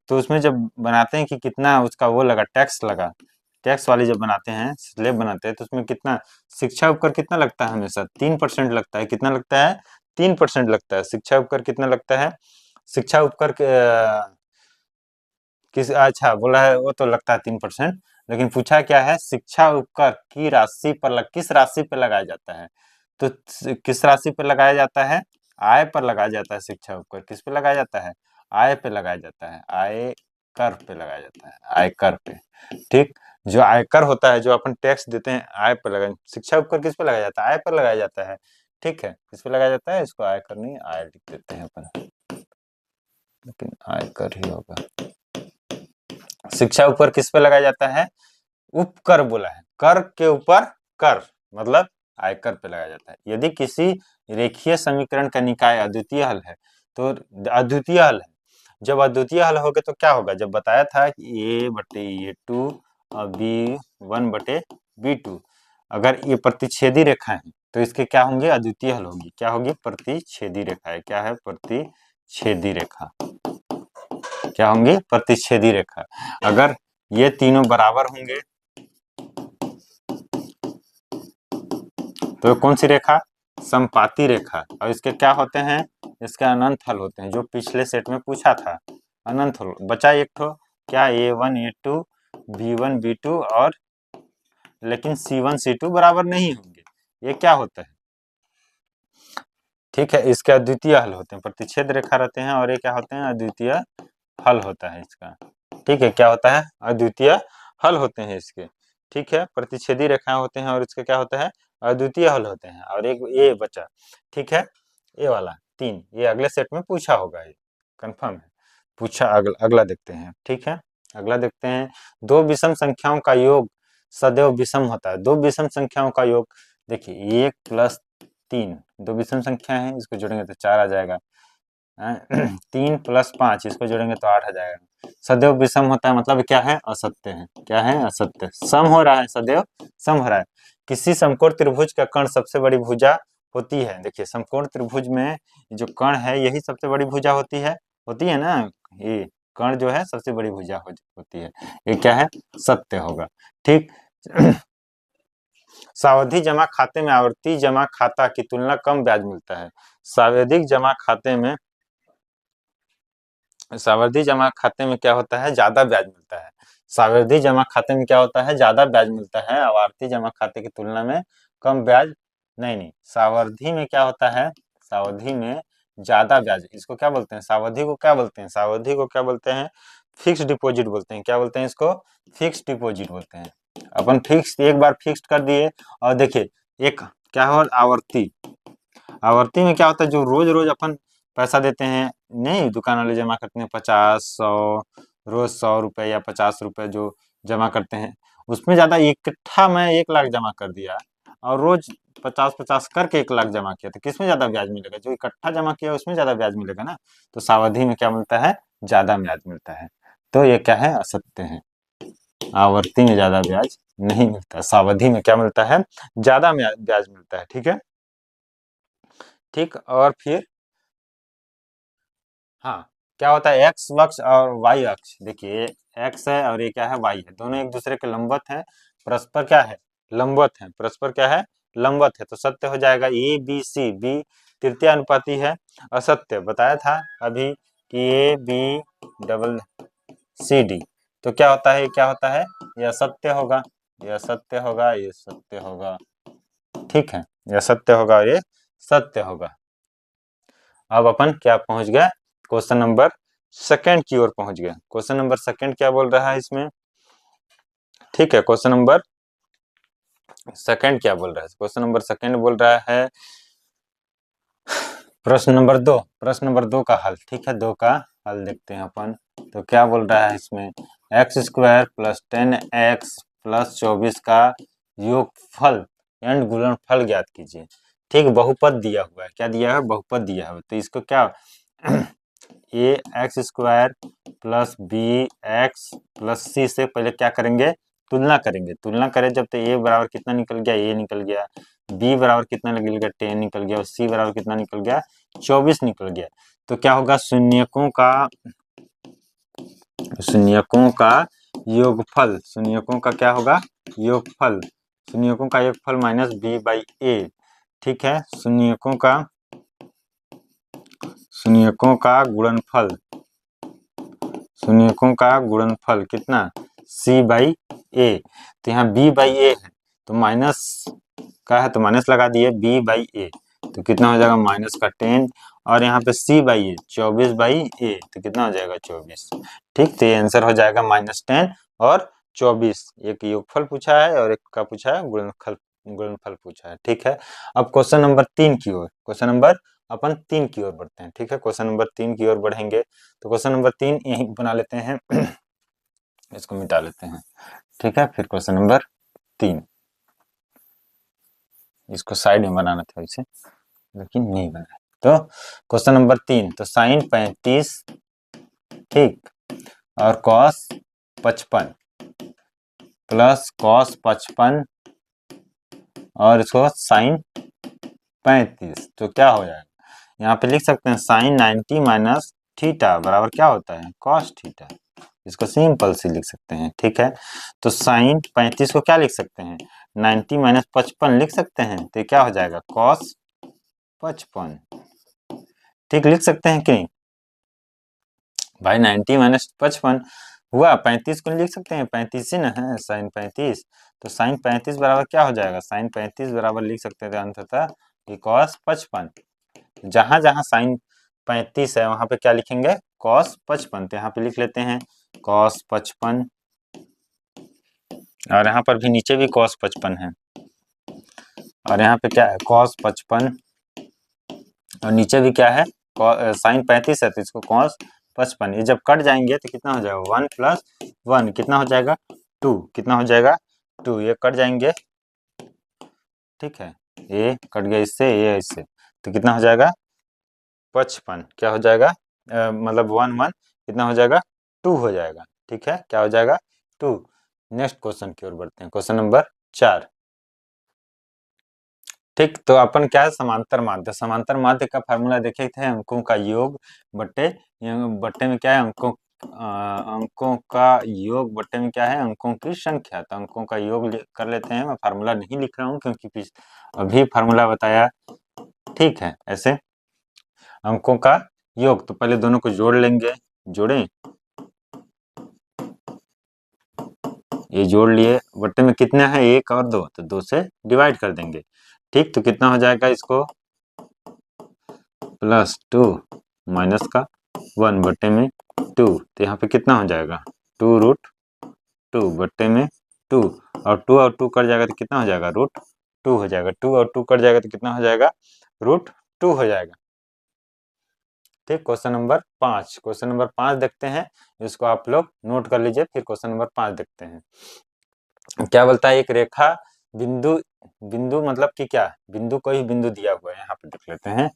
A: तो उसमें जब बनाते हैं कि कितना उसका वो लगा, टैक्स लगा, टैक्स वाली जब बनाते हैं, स्लेब बनाते हैं, तो उसमें कितना शिक्षा उपकर कितना लगता है? हमेशा 3% लगता है। कितना लगता है? 3% लगता है। शिक्षा उपकर कितना लगता है? शिक्षा उपकर किस, अच्छा बोला है वो तो लगता है 3%, लेकिन पूछा क्या है? शिक्षा उपकर की राशि पर किस राशि पर लगाया जाता है? तो किस राशि पर लगाया जाता है? आय पर लगाया जाता है। शिक्षा उपकर किस पे लगाया जाता है? आय पे लगाया जाता है, आय कर पे लगाया जाता है, आयकर पे। ठीक, जो आयकर होता है, जो अपन टैक्स देते हैं, आय पर लगाया, शिक्षा उपकर किस पे लगाया जाता है? आय पर लगाया जाता है। ठीक है, किस पे लगाया जाता है? इसको आयकर नहीं, आय लिख देते हैं अपन, लेकिन आयकर ही होगा। शिक्षा ऊपर किस पे लगाया जाता है? उपकर बोला है, कर के ऊपर कर, मतलब आयकर पे लगाया जाता है। यदि किसी रेखीय समीकरण का निकाय अद्वितीय हल है, तो अद्वितीय हल है, जब अद्वितीय हल होगा तो क्या होगा? जब बताया था कि a बटे ये 2 और b1 बटे b2, अगर ये प्रतिच्छेदी रेखा है तो इसके क्या होंगे? अद्वितीय हल होगी। क्या होगी? प्रतिच्छेदी रेखा है। क्या है? प्रतिच्छेदी रेखा। क्या होंगी? प्रतिच्छेदी रेखा। अगर ये तीनों बराबर होंगे तो कौन सी रेखा? समपाती रेखा। और इसके क्या होते हैं? इसके अनंत हल होते हैं, जो पिछले सेट में पूछा था। अनंत हल बचा एक ठो, क्या? a1 a2 b1 b2 और, लेकिन c1 c2 बराबर नहीं होंगे। ये क्या होता है? ठीक है, इसके अद्वितीय हल होते हैं, प्रतिच्छेद रेखा रहते हैं, और ये क्या होते हैं? अद्वितीय हल होता है इसका। ठीक है, क्या होता है? अद्वितीय हल होते हैं इसके। ठीक है, प्रतिच्छेदी रेखाएं होते हैं और इसके क्या होता है? अद्वितीय हल होते हैं। और एक ये बचा, ठीक है, ये वाला 3, ये अगले सेट में पूछा होगा, ये कंफर्म है पूछा। अगला देखते हैं। ठीक है, अगला देखते हैं। दो विषम संख्याओं का योग सदैव विषम होता है। दो विषम संख्याओं का योग, देखिए 1 + 3, दो विषम संख्या है, इसको जोड़ेंगे तो 4 आ जाएगा। 3 + 5, इसको जोड़ेंगे तो 8 आ जाएगा। सदैव विषम होता है, मतलब क्या है? असत्य है। क्या है? असत्य। सम हो रहा है, सदैव सम हो रहा है। किसी समकोण त्रिभुज का कर्ण सबसे बड़ी भुजा होती है। देखिए, समकोण त्रिभुज में जो कर्ण है यही सबसे बड़ी भुजा होती है ना। ये कर्ण जो है सबसे बड़ी भुजा होती है। ये क्या है? सत्य होगा। ठीक। सावधि जमा खाते में आवर्ती जमा खाता की तुलना कम ब्याज मिलता है। सावधिक जमा खाते में, सावधि जमा खाते में क्या होता है? ज्यादा ब्याज मिलता है। सावधि जमा खाते में क्या होता है? ज्यादा ब्याज मिलता है। आवर्ती जमा खाते की तुलना में कम ब्याज नहीं, सावधि में क्या होता है? सावधि में ज्यादा ब्याज। इसको क्या बोलते हैं? सावधि को क्या बोलते हैं? सावधि को क्या बोलते हैं? फिक्स डिपॉजिट बोलते हैं। क्या बोलते हैं इसको? फिक्स डिपॉजिट बोलते हैं। अपन फिक्स एक बार फिक्स कर दिए, और देखिए एक क्या हो? आवर्ती। आवर्ती में क्या होता है? जो रोज रोज अपन पैसा देते हैं, नहीं, दुकान वाले जमा करते हैं 50 100, रोज 100 रुपए या 50 रुपए जो जमा करते हैं, उसमें ज्यादा इकट्ठा मैं 1 लाख जमा कर दिया और रोज 50 50 करके 1 लाख जमा किया, तो किसमें ज्यादा ब्याज मिलेगा? जो इकट्ठा जमा किया उसमें ज्यादा ब्याज मिलेगा ना। तो सावधि में क्या मिलता है? ज्यादा ब्याज मिलता है। तो ये क्या है? असत्य है। आवर्ती में ज्यादा ब्याज नहीं मिलता, सावधि में क्या मिलता है? ज्यादा ब्याज मिलता है। ठीक है। ठीक, और फिर हाँ, क्या होता है एक्स अक्ष और वाई अक्ष, देखिए एक्स है और ये क्या है वाई है, दोनों एक दूसरे के लंबवत हैं, परस्पर क्या है लंबवत है, परस्पर क्या है लंबवत है, तो सत्य हो जाएगा ए बी सी, बी तृतीय अनुपाती है, असत्य बताया था अभी कि A B double C D, तो क्या होता है क्या होता है, यह सत्य होगा, यह सत्य होगा, ये सत्य होगा, ठीक है, यह सत्य होगा और ये सत्य होगा। अब अपन क्या पहुंच गए, क्वेश्चन नंबर सेकंड की ओर पहुंच गए। क्वेश्चन नंबर सेकंड क्या बोल रहा है इसमें, ठीक है, क्वेश्चन नंबर सेकंड क्या बोल रहा है, क्वेश्चन नंबर सेकंड बोल रहा है प्रश्न नंबर दो, प्रश्न नंबर दो का हल, ठीक है, दो का हल देखते हैं अपन। तो क्या बोल रहा है इसमें, x square plus 10x plus 24 का योगफल एंड गुणनफल ज्ञात कीजिए, ठीक, बहुपद दिया हुआ है, क्या दिया है बहुपद दिया हुआ है, तो इसको क्या a x square plus b x plus c से पहले क्या करेंगे, तुलना करेंगे, तुलना करें जब, तो ए बराबर कितना निकल गया, ए निकल गया, बी बराबर कितना निकल गया 10 निकल गया, और सी बराबर कितना निकल गया 24 निकल गया, तो क्या होगा शून्यकों का योगफल, शून्यकों का क्या होगा योगफल, शून्यकों का योगफल माइनस बी बाई ए, ठीक है, शून्यकों का गुणनफल, शून्यकों का गुणनफल कितना c बाई ए, तो यहाँ b बाई ए है तो माइनस का है तो माइनस लगा दिए, b बाई ए तो कितना हो जाएगा माइनस का 10, और यहाँ पे c बाई ए 24 बाई ए तो कितना हो जाएगा 24, ठीक, तो ये आंसर हो जाएगा -10 और 24, एक योगफल पूछा है और एक का पूछा है गुणनफल पूछा है, ठीक है। अब क्वेश्चन नंबर 3 की ओर, क्वेश्चन नंबर अपन 3 की ओर बढ़ते हैं, ठीक है, क्वेश्चन नंबर 3 की ओर बढ़ेंगे, तो क्वेश्चन नंबर 3 यही बना लेते हैं इसको मिटा लेते हैं, ठीक है, फिर क्वेश्चन नंबर 3 इसको साइड में बनाना था इसे, लेकिन नहीं बना, तो क्वेश्चन नंबर 3, तो साइन 35 ठीक और कॉस 55 प्लस कॉस 55 और इसको साइन 35, तो क्या हो जाएगा, यहाँ पे लिख सकते हैं साइन 90 माइनस थीटा बराबर क्या होता है कॉस थीटा, इसको सिंपल से लिख सकते हैं, ठीक है, तो साइन 35 को क्या लिख सकते हैं 90 माइनस 55 लिख सकते हैं, तो क्या हो जाएगा कॉस 55, ठीक, लिख सकते हैं कि नहीं भाई, 90 माइनस 55 हुआ, 35 को लिख सकते हैं, 35 ही ना है साइन 35, तो साइन 35 बराबर क्या हो जाएगा, साइन 35 बराबर लिख सकते थे अंततः कॉस 55, जहां जहां साइन 35 है वहां पे क्या लिखेंगे कॉस 55, तो यहाँ पे लिख लेते हैं कॉस 55, और यहाँ पर भी नीचे भी कॉस 55 है, और यहाँ पे क्या है कॉस 55, और नीचे भी क्या है साइन 35 है तो इसको कॉस 55, ये जब कट जाएंगे तो कितना हो जाएगा 1 प्लस 1 कितना हो जाएगा 2, कितना हो जाएगा 2, ये कट जाएंगे, ठीक है, ये कट गया इससे, ये इससे, तो कितना हो जाएगा 55, क्या हो जाएगा मतलब 1 1 कितना हो जाएगा 2 हो जाएगा, ठीक है, क्या हो जाएगा 2। नेक्स्ट क्वेश्चन की ओर बढ़ते हैं, क्वेश्चन नंबर 4, ठीक, तो अपन क्या है समांतर माध्य, समांतर माध्य का फार्मूला देखे थे अंकों का योग बट्टे, बट्टे में क्या है अंकों का योग बट्टे में क्या है अंकों की संख्या, तो अंकों का योग कर लेते हैं, मैं फार्मूला नहीं लिख रहा हूँ क्योंकि अभी फार्मूला बताया, ठीक है, ऐसे अंकों का योग, तो पहले दोनों को जोड़ लेंगे, जोड़ें, ये जोड़ लिए, बट्टे में कितना है 1 और 2, तो 2 से डिवाइड कर देंगे, ठीक, तो कितना हो जाएगा इसको +2 माइनस का 1 बट्टे में 2, तो यहाँ पे कितना हो जाएगा 2√2 बट्टे में 2, और 2 कट जाएगा तो कितना हो जाएगा √2 हो जाएगा, 2 और 2 कट जाएगा तो कितना हो जाएगा √2 हो जाएगा, ठीक। क्वेश्चन नंबर 5, क्वेश्चन नंबर 5 देखते हैं, इसको आप लोग नोट कर लीजिए, फिर क्वेश्चन नंबर 5 देखते हैं। क्या बोलता है, एक रेखा बिंदु, बिंदु मतलब कि क्या, बिंदु कोई बिंदु दिया हुआ है, यहाँ पे देख लेते हैं,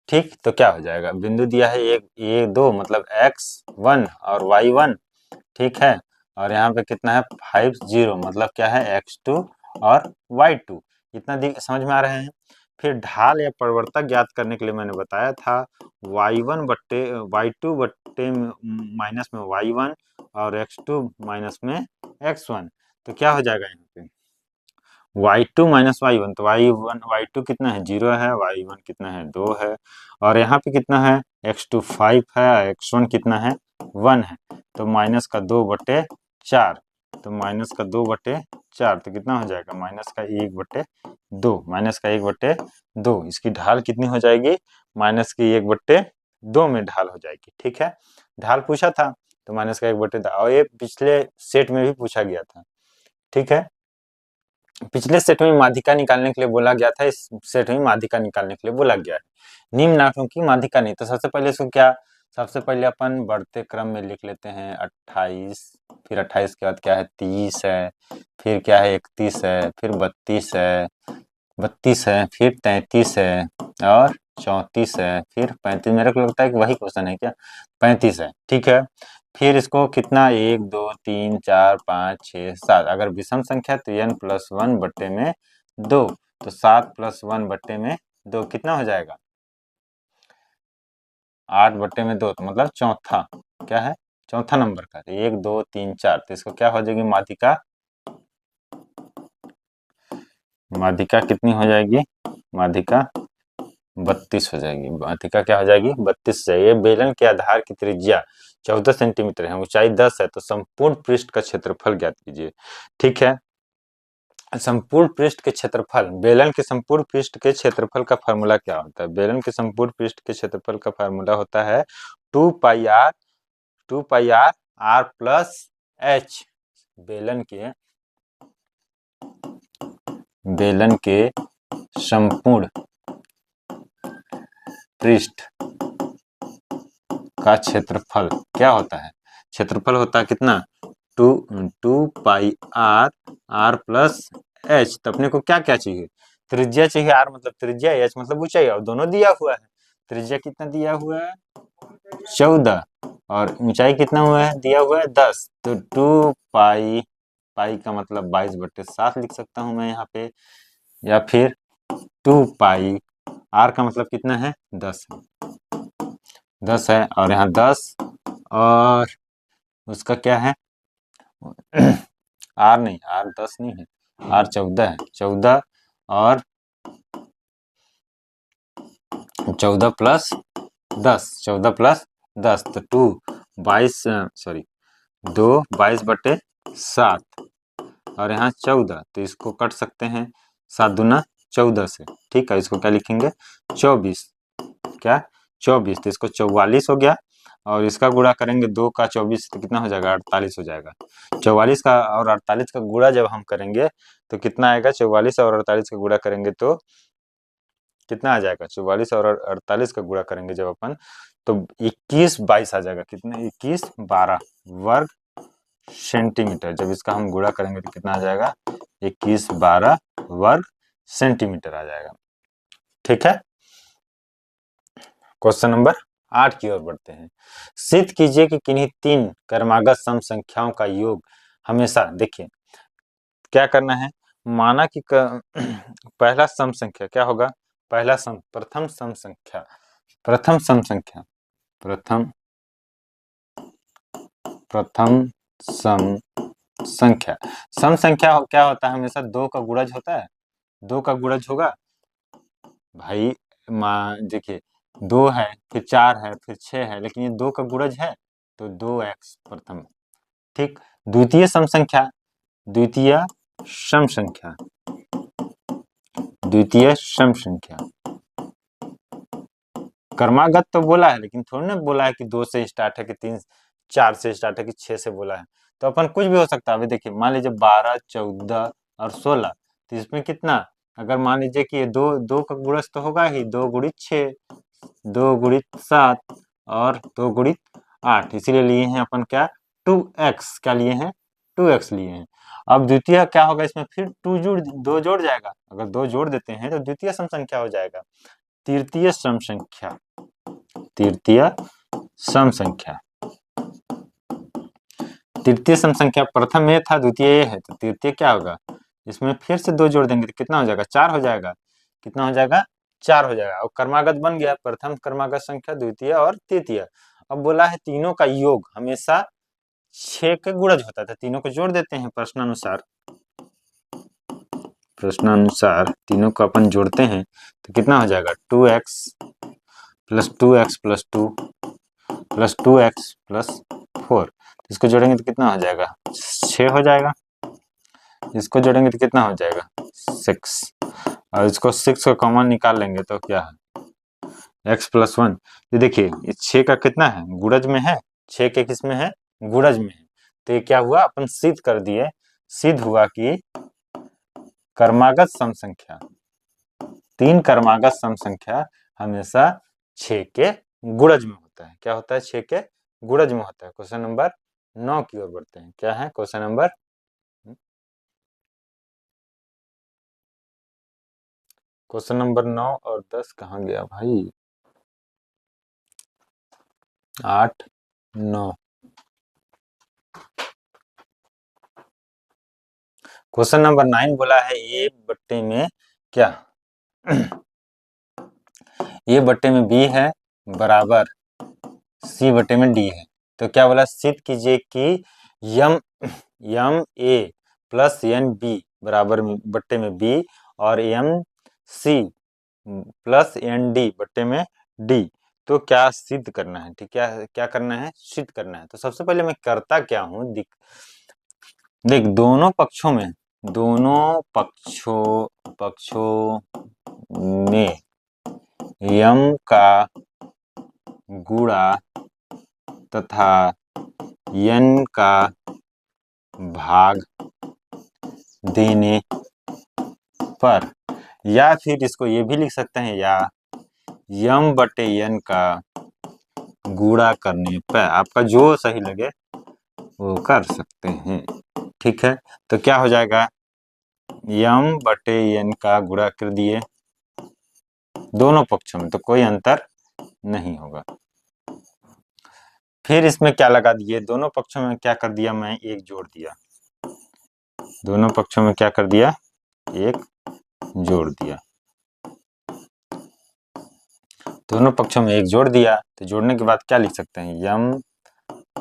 A: ठीक, तो क्या हो जाएगा बिंदु दिया है एक ये 2 मतलब x1 और y1, ठीक है, और यहाँ पे कितना है 5 0 मतलब क्या है x2 और y2, इतना समझ में आ रहे हैं। फिर ढाल या प्रवणता ज्ञात करने के लिए मैंने बताया था y1 बट्टे y2 बट्टे माइनस में y1 और x2 माइनस में x1, तो क्या हो जाएगा यहाँ पे y2 माइनस y1, तो y2 कितना है 0 है, y1 कितना है 2 है, और यहाँ पे कितना है x2 5 है, x1 कितना है 1 है, तो माइनस का 2/4, तो माइनस का 2/4, तो कितना हो जाएगा माइनस का 1/2, माइनस का 1/2, इसकी ढाल कितनी हो जाएगी माइनस की 1/2 में ढाल हो जाएगी। ठीक है, ढाल पूछा था तो माइनस का 1/2, और ये पिछले सेट में भी पूछा गया था। ठीक है, पिछले सेट में माध्यिका निकालने के लिए बोला गया था, इस सेट में माध्यिका निकालने के लिए बोला गया है। निम्न आंकड़ों की माध्यिका नहीं, तो सबसे पहले इसको क्या, सबसे पहले अपन बढ़ते क्रम में लिख लेते हैं 28, फिर 28 के बाद क्या है 30 है, फिर क्या है 31 है, फिर 32 है, 32 है, फिर 33 है, और 34 है, फिर 35, मेरे को लगता है कि वही क्वेश्चन है क्या, 35 है। ठीक है, फिर इसको कितना 1 2 3 4 5 6 7, अगर विषम संख्या तो n+1/2, तो 7+1/2 कितना हो जाएगा 8/2, तो मतलब चौथा, क्या है चौथा नंबर का, 1 2 3 4, तो इसको क्या हो जाएगी माध्यिका, माध्यिका कितनी हो जाएगी, माध्यिका 32 हो जाएगी, माध्यिका क्या हो जाएगी 32 हो जाएगी। बेलन के आधार की त्रिज्या 14 सेंटीमीटर है, ऊंचाई 10 है, तो संपूर्ण पृष्ठ का क्षेत्रफल ज्ञात कीजिए। ठीक है, संपूर्ण पृष्ठ के क्षेत्रफल, बेलन के संपूर्ण पृष्ठ के क्षेत्रफल का फार्मूला क्या होता है, बेलन के संपूर्ण पृष्ठ के क्षेत्रफल का फार्मूला होता है 2 पाई r प्लस h। बेलन के संपूर्ण पृष्ठ का क्षेत्रफल क्या होता है, क्षेत्रफल होता है कितना 2 पाई r प्लस h। तो अपने को क्या क्या चाहिए, त्रिज्या चाहिए, r मतलब त्रिज्या, h मतलब ऊंचाई, और दोनों दिया हुआ है। त्रिज्या कितना दिया हुआ है 14, और ऊंचाई कितना हुआ है दिया हुआ है 10, तो 2 पाई, पाई का मतलब 22/7 लिख सकता हूं मैं यहाँ पे, या फिर 2 पाई, r का मतलब कितना है 10 है, 10 है, और यहाँ 10, और उसका क्या है r नहीं, r 10 नहीं है, r 14 है, 14, और 14 प्लस 10, 14 प्लस 10, तो 22/7, और यहाँ 14, तो इसको कट सकते हैं 7 दूना 14 से। ठीक है, इसको क्या लिखेंगे 24, क्या 24, तो इसको 44 हो गया, और इसका गुणा करेंगे 2 का 24, तो कितना हो जाएगा 48 हो जाएगा। 44 का और 48 का गुणा जब हम करेंगे तो कितना आएगा, 44 और 48 का गुणा करेंगे तो कितना आ जाएगा, 44 और 48 का गुणा करेंगे जब अपन, तो 21/22 आ जाएगा, कितना 21/12 वर्ग सेंटीमीटर। जब इसका हम गुणा करेंगे तो कितना आ जाएगा 21/12 वर्ग सेंटीमीटर आ जाएगा। ठीक है, क्वेश्चन नंबर 8 की ओर बढ़ते हैं। सिद्ध कीजिए कि किन्हीं 3 क्रमागत सम संख्याओं का योग हमेशा, देखिए क्या करना है, माना कि पहला सम संख्या क्या होगा, प्रथम सम संख्या, प्रथम सम संख्या, प्रथम सम संख्या, सम संख्या क्या होता है हमेशा 2 का गुणज होता है, 2 का गुणज होगा भाई, देखिए 2 है, फिर 4 है, फिर 6 है, लेकिन ये 2 का गुणज है, तो 2x प्रथम। ठीक, द्वितीय सम संख्या, द्वितीय सम संख्या, द्वितीय सम संख्या, क्रमागत तो बोला है, लेकिन थोड़ा ना बोला है कि 2 से स्टार्ट है, कि 3 4 से स्टार्ट है, कि 6 से बोला है, तो अपन कुछ भी हो सकता है। अभी देखिए मान लीजिए 12 14 और 16, तो इसमें कितना, अगर मान लीजिए कि ये 2 का गुणज तो होगा ही, 2 गुणित 6, 2 गुणित 7, और 2 गुणित 8, इसीलिए लिए हैं अपन क्या 2x, क्या लिए हैं 2x लिए हैं। अब द्वितीय क्या होगा, इसमें फिर 2 जोड़ जाएगा, अगर 2 जोड़ देते हैं तो द्वितीय सम संख्या हो जाएगा। तृतीय सम संख्या, तृतीय सम संख्या, तृतीय सम संख्या, प्रथम ये था, द्वितीय ये है, तो तृतीय क्या होगा, इसमें फिर से 2 जोड़ देंगे तो कितना हो जाएगा 4 हो जाएगा। कितना हो जाएगा, 4 हो जाएगा। और क्रमागत बन गया, प्रथम क्रमागत संख्या, द्वितीय और तृतीय। अब बोला है तीनों का योग हमेशा 6 के गुणज होता था। तीनों को जोड़ देते हैं प्रश्नानुसार। प्रश्नानुसार तीनों को अपन जोड़ते हैं तो कितना हो जाएगा, 2x plus 2x plus 2 plus 2x plus 4। इसको जोड़ेंगे तो कितना हो जाएगा, 6 हो जाएगा। इसको जोड़ेंगे तो कितना हो जाएगा, 6। और इसको 6 को कॉमन निकाल लेंगे तो क्या है, x प्लस 1। ये देखिए ये 6 का कितना है, गुणज में है। 6 के किस में है, गुणज में है। तो ये क्या हुआ, अपन सिद्ध कर दिए। सिद्ध हुआ कि क्रमागत सम संख्या, 3 क्रमागत सम संख्या हमेशा 6 के गुणज में होता है। क्या होता है, 6 के गुणज में होता है। क्वेश्चन नंबर 9 की ओर बढ़ते हैं। क्या है क्वेश्चन नंबर, क्वेश्चन नंबर 9 और 10 कहाँ गया भाई, 8 9। क्वेश्चन नंबर 9 बोला है ए बट्टे में क्या, ए बट्टे में बी है बराबर सी बट्टे में डी है। तो क्या बोला, सिद्ध कीजिए कि m m a plus n b बराबर बट्टे में बी और m c plus n d बट्टे में डी। तो क्या सिद्ध करना है, ठीक है, क्या करना है, सिद्ध करना है। तो सबसे पहले मैं करता क्या हूं, देख दोनों पक्षों में यम का गुणा तथा यन का भाग देने पर, या फिर इसको ये भी लिख सकते हैं, या यम बटे यन का गुणा करने पर, आपका जो सही लगे वो कर सकते हैं। ठीक है, तो क्या हो जाएगा, यम बटे यन का गुणा कर दिए दोनों पक्षों में, तो कोई अंतर नहीं होगा। फिर इसमें क्या लगा दिए, दोनों पक्षों में क्या कर दिया, मैं एक जोड़ दिया। दोनों पक्षों में क्या कर दिया, एक जोड़ दिया। दोनों पक्षों में एक जोड़ दिया, तो जोड़ने के बाद क्या लिख सकते हैं, यम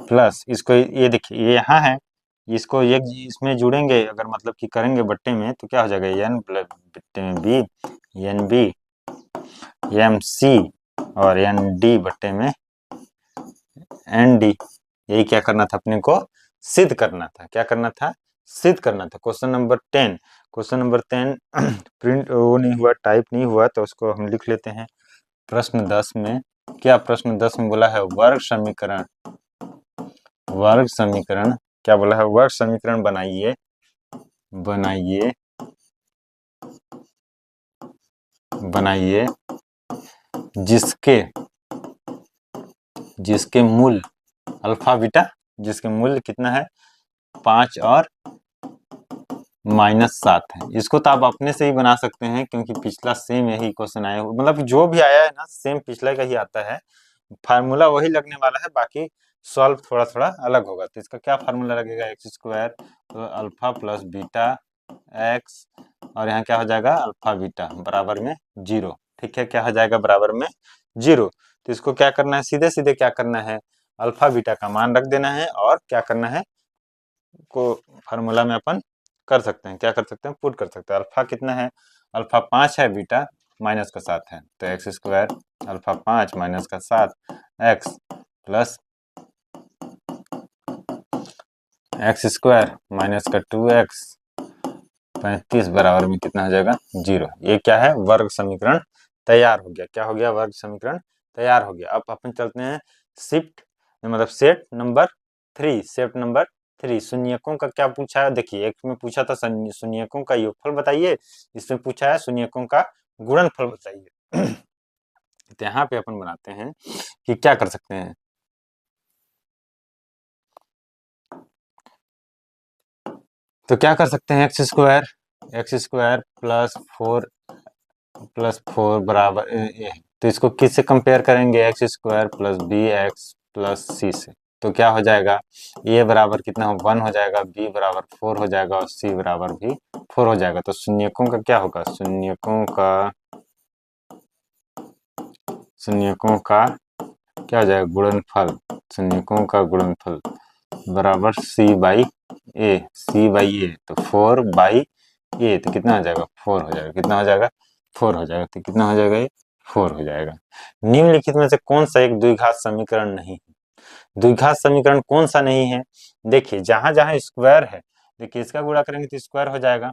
A: प्लस, इसको ये देखिए ये यहाँ है, इसको एक इसमें जुड़ेंगे अगर मतलब कि करेंगे बट्टे में, तो क्या हो जाएगा, एन प्लस बट्टे में b, n b m c और एन डी बट्टे में एन डी। यही क्या करना था अपने को, सिद्ध करना था। क्या करना था, सिद्ध करना था। Question number 10, question number 10 print वो नहीं हुआ, टाइप नहीं हुआ, तो उसको हम लिख लेते हैं। प्रश्न 10 में क्या, प्रश्न 10 में बोला है वर्ग समीकरण, वर्ग समीकरण क्या बोला है, वर्ग समीकरण बनाइए बनाइए बनाइए जिसके जिसके मूल अल्फा बीटा, जिसके मूल्य कितना है, 5 और -7 है। इसको तो आप अपने से ही बना सकते हैं, क्योंकि पिछला सेम यही क्वेश्चन आया, मतलब जो भी आया है ना सेम पिछला का ही आता है। फार्मूला वही लगने वाला है, बाकी सॉल्व थोड़ा थोड़ा अलग होगा। तो इसका क्या फार्मूला लगेगा, एक्स स्क्वायर तो अल्फा प्लस बीटा एक्स, और यहाँ क्या हो जाएगा, अल्फा बीटा बराबर में 0। ठीक है, क्या हो जाएगा, बराबर में 0। तो इसको क्या करना है, सीधे सीधे क्या करना है, अल्फा बीटा का मान रख देना है, और क्या करना है को फार्मूला में अपन कर सकते हैं, क्या कर सकते हैं, पुट कर सकते हैं। अल्फा कितना है, अल्फा 5 है, बीटा माइनस का 7 है, तो एक्स स्क्वायर अल्फा 5 माइनस का 7 x plus x square minus का 2x 35 बराबर में कितना हो जाएगा, 0। ये क्या है, वर्ग समीकरण तैयार हो गया। क्या हो गया, वर्ग समीकरण तैयार हो गया। अब अपन चलते हैं शिफ्ट मतलब सेट नंबर 3, सेट नंबर 3 शून्यकों का क्या पूछा है, देखिए एक में पूछा था शून्यकों का योगफल बताइए, इसमें पूछा है शून्यकों का गुणनफल बताइए। तो यहाँ पे अपन बनाते हैं कि क्या कर सकते हैं, तो क्या कर सकते हैं, एक्स स्क्वायर प्लस 4 बराबर तो इसको किससे कंपेयर करेंगे, x square plus b x plus c से। तो क्या हो जाएगा, ए बराबर कितना हो, 1 हो जाएगा, बी बराबर 4 हो जाएगा, और सी बराबर भी 4 हो जाएगा। तो शून्यकों का क्या होगा, शून्यकों का शून्यकों का क्या हो जाएगा, गुणनफल, शून्यकों का गुणनफल बराबर सी बाई ए, सी बाई ए, तो 4/a, तो कितना हो जाएगा 4 हो जाएगा, कितना हो जाएगा 4 हो जाएगा, तो कितना हो जाएगा ये 4 हो जाएगा। निम्नलिखित में से कौन सा एक द्विघात समीकरण नहीं है? द्विघात समीकरण कौन सा नहीं है? देखिए जहां जहां स्क्वायर है, देखिए इसका गुणा करेंगे तो स्क्वायर हो जाएगा,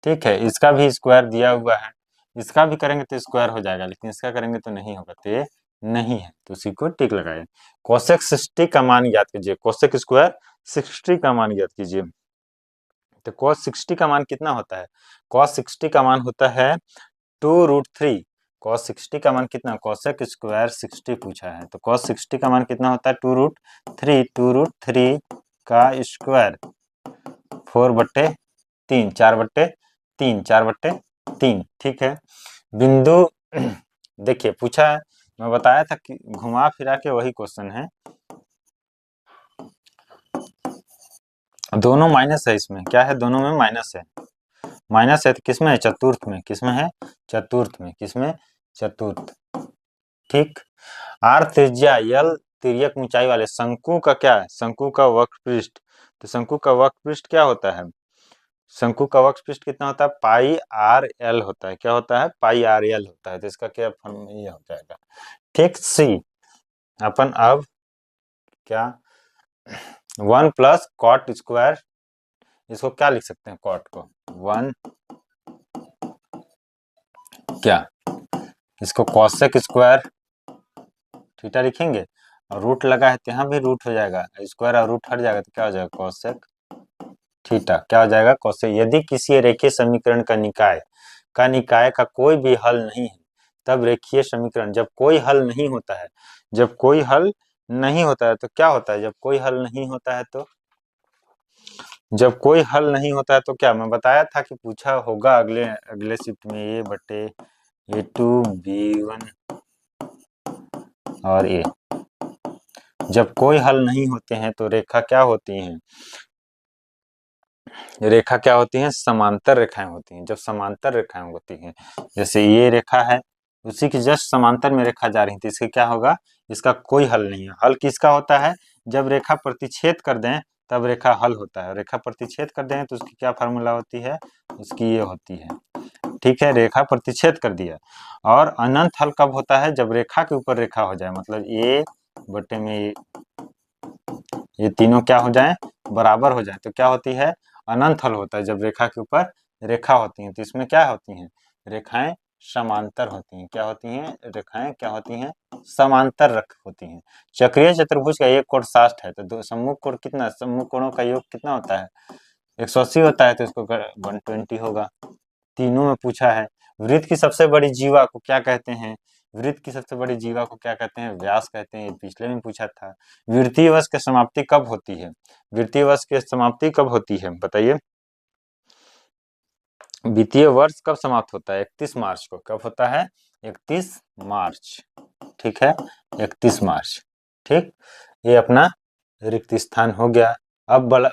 A: ठीक है, इसका भी स्क्वायर दिया हुआ है, इसका भी करेंगे तो स्क्वायर हो जाएगा, लेकिन इसका करेंगे तो नहीं होगा, तो ये नहीं है, तो उसी को टिक लगाए। कोसेक 60 का मान ज्ञात कीजिए, कोसेक स्क्वायर 60 का मान ज्ञात कीजिए। तो cos 60 का मान कितना होता है? cos 60 का मान होता है 2√3। cos 60 का मान कितना, कोसेक स्क्वायर 60 पूछा है, तो cos 60 का मान कितना होता है 2√3, 2√3 का स्क्वायर 4/3, 4/3, 4/3, ठीक है। बिंदु देखिए पूछा है, मैं बताया था कि घुमा फिरा के वही क्वेश्चन है, दोनों माइनस है, इसमें क्या है, दोनों में माइनस है, माइनस है तो किसमें है, चतुर्थ में, किसमें है, चतुर्थ में, किसमें, चतुर्थ, ठीक। आर त्रिज्या यल तिर्यक ऊंचाई वाले शंकु का क्या है, शंकु का वक्रपृष्ठ, तो शंकु का वक्रपृष्ठ क्या होता है, शंकु का वक्रपृष्ठ कितना होता है, पाई आर एल होता है, क्या होता है, पाई आर एल होता है, तो इसका क्या फॉर्म ये हो जाएगा, ठीक। सी अपन अब क्या 1 प्लस कॉट स्क्वायर, इसको क्या लिख सकते हैं, कॉट को 1 क्या, इसको कॉसेक स्क्वायर थीटा लिखेंगे, और रूट लगा है तो यहाँ भी रूट हो जाएगा, स्क्वायर और रूट हट जाएगा तो क्या हो जाएगा, कॉसेक थीटा, क्या हो जाएगा, कॉसेक। यदि किसी रेखीय समीकरण का निकाय का कोई भी हल नहीं है, तब रेखीय समीकरण, जब कोई हल नहीं होता है, जब कोई हल नहीं होता है तो क्या होता है, जब कोई हल नहीं होता है तो, जब कोई हल नहीं होता है तो क्या, मैं बताया था कि पूछा होगा अगले अगले शिफ्ट में, a/a2b1 और a, जब कोई हल नहीं होते हैं तो रेखा क्या होती हैं, रेखा क्या होती हैं, समांतर रेखाएं होती हैं। जब समांतर रेखाएं होती हैं, जैसे ये रेखा है, उसी की जस्ट समांतर में रेखा जा रही थी, इसके क्या होगा, इसका कोई हल नहीं है। हल किसका होता है, जब रेखा प्रतिच्छेद कर दें तब रेखा हल होता है, रेखा प्रतिच्छेद कर दें तो उसकी क्या फार्मूला होती है, उसकी ये होती है, ठीक है, रेखा प्रतिच्छेद कर दिया। और अनंत हल कब होता है, जब रेखा के ऊपर रेखा हो जाए, मतलब ए बटे में ये तीनों क्या हो जाए, बराबर हो जाए, तो क्या होती है, अनंत हल होता है। जब रेखा के ऊपर रेखा होती है तो इसमें क्या होती हैं, रेखाएं समांतर होती हैं, क्या होती हैं, रेखाएं क्या होती हैं, समांतर रख होती हैं। चक्रीय चतुर्भुज का एक कोण 60 है, तो दो सम्मुख कोण कितना, सम्मुख कोणों का योग कितना होता है, 180 होता है, तो इसको 120 होगा। तीनों में पूछा है। वृत्त की सबसे बड़ी जीवा को क्या कहते हैं, वृत्त की सबसे बड़ी जीवा को क्या कहते हैं, व्यास कहते हैं, पिछले में पूछा था। वृत्तीय वर्ष की समाप्ति कब होती है, वृत्तीय वर्ष की समाप्ति कब होती है बताइए, वित्तीय वर्ष कब समाप्त होता है, 31 मार्च को, कब होता है, 31 मार्च, ठीक है, 31 मार्च, ठीक। ये अपना रिक्त स्थान हो गया। अब बड़ा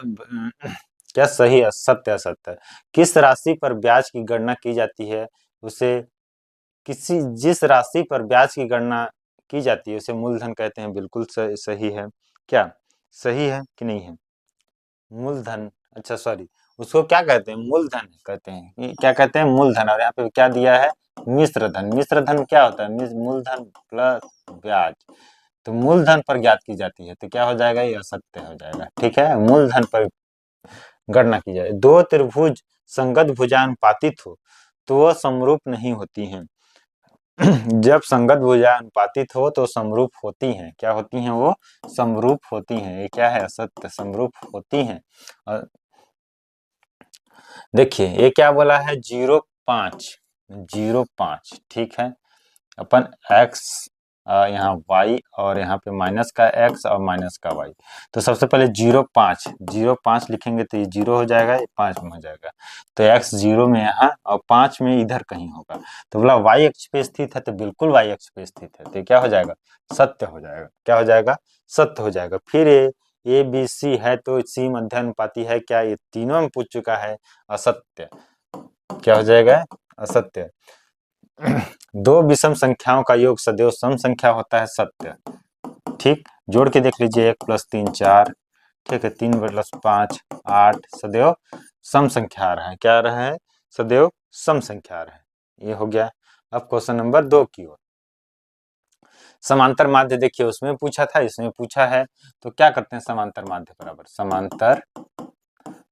A: क्या सही है, सत्य असत्य, किस राशि पर ब्याज की गणना की जाती है, उसे किसी जिस राशि पर ब्याज की गणना की जाती है उसे मूलधन कहते हैं, बिल्कुल सही है, क्या सही है कि नहीं है, मूलधन, अच्छा सॉरी, उसको क्या कहते हैं, मूलधन कहते हैं, ये क्या कहते हैं, मूलधन। और यहाँ पे क्या दिया है, मिश्र धन, मिश्र धन क्या होता है, मूलधन प्लस ब्याज, तो मूलधन पर ज्ञात की जाती है, तो क्या हो जाएगा, ये असत्य हो जाएगा, ठीक है, मूलधन पर गणना की जाए। दो त्रिभुज संगत भुजानुपातित हो तो वह समरूप नहीं होती हैं। जब संगत भुजानुपातित हो तो समरूप होती हैं, क्या होती हैं, वो समरूप होती हैं, ये क्या है, असत्य, समरूप होती हैं। देखिए ये क्या बोला है, 0.5, 0.5, ठीक है, अपन x यहाँ y और यहाँ पे माइनस का x और माइनस का y, तो सबसे पहले 0.5, 0.5 लिखेंगे तो ये 0 हो जाएगा, ये 5 में हो जाएगा, तो x 0 में यहाँ और 5 में इधर कहीं होगा, तो बोला y अक्ष पे स्थित है, तो बिल्कुल y अक्ष पे स्थित है, तो क्या हो जाएगा, सत्य हो जाएगा, क्या हो जाएगा, सत्य हो जाएगा। फिर ए बी सी है तो सी मध्यानुपाती है, क्या ये तीनों में पूछ चुका है, असत्य, क्या हो जाएगा, असत्य। दो विषम संख्याओं का योग सदैव सम संख्या होता है, सत्य। ठीक, जोड़ के देख लीजिए, 1 + 3 4, ठीक है, 3 + 5 8, सदैव सम संख्या आ रहा है। क्या आ रहा है? सदैव सम संख्या आ रहा है। ये हो गया। अब क्वेश्चन नंबर 2 की ओर। समांतर माध्य देखिए, उसमें पूछा था, इसमें पूछा है, तो क्या करते हैं? समांतर माध्य बराबर समांतर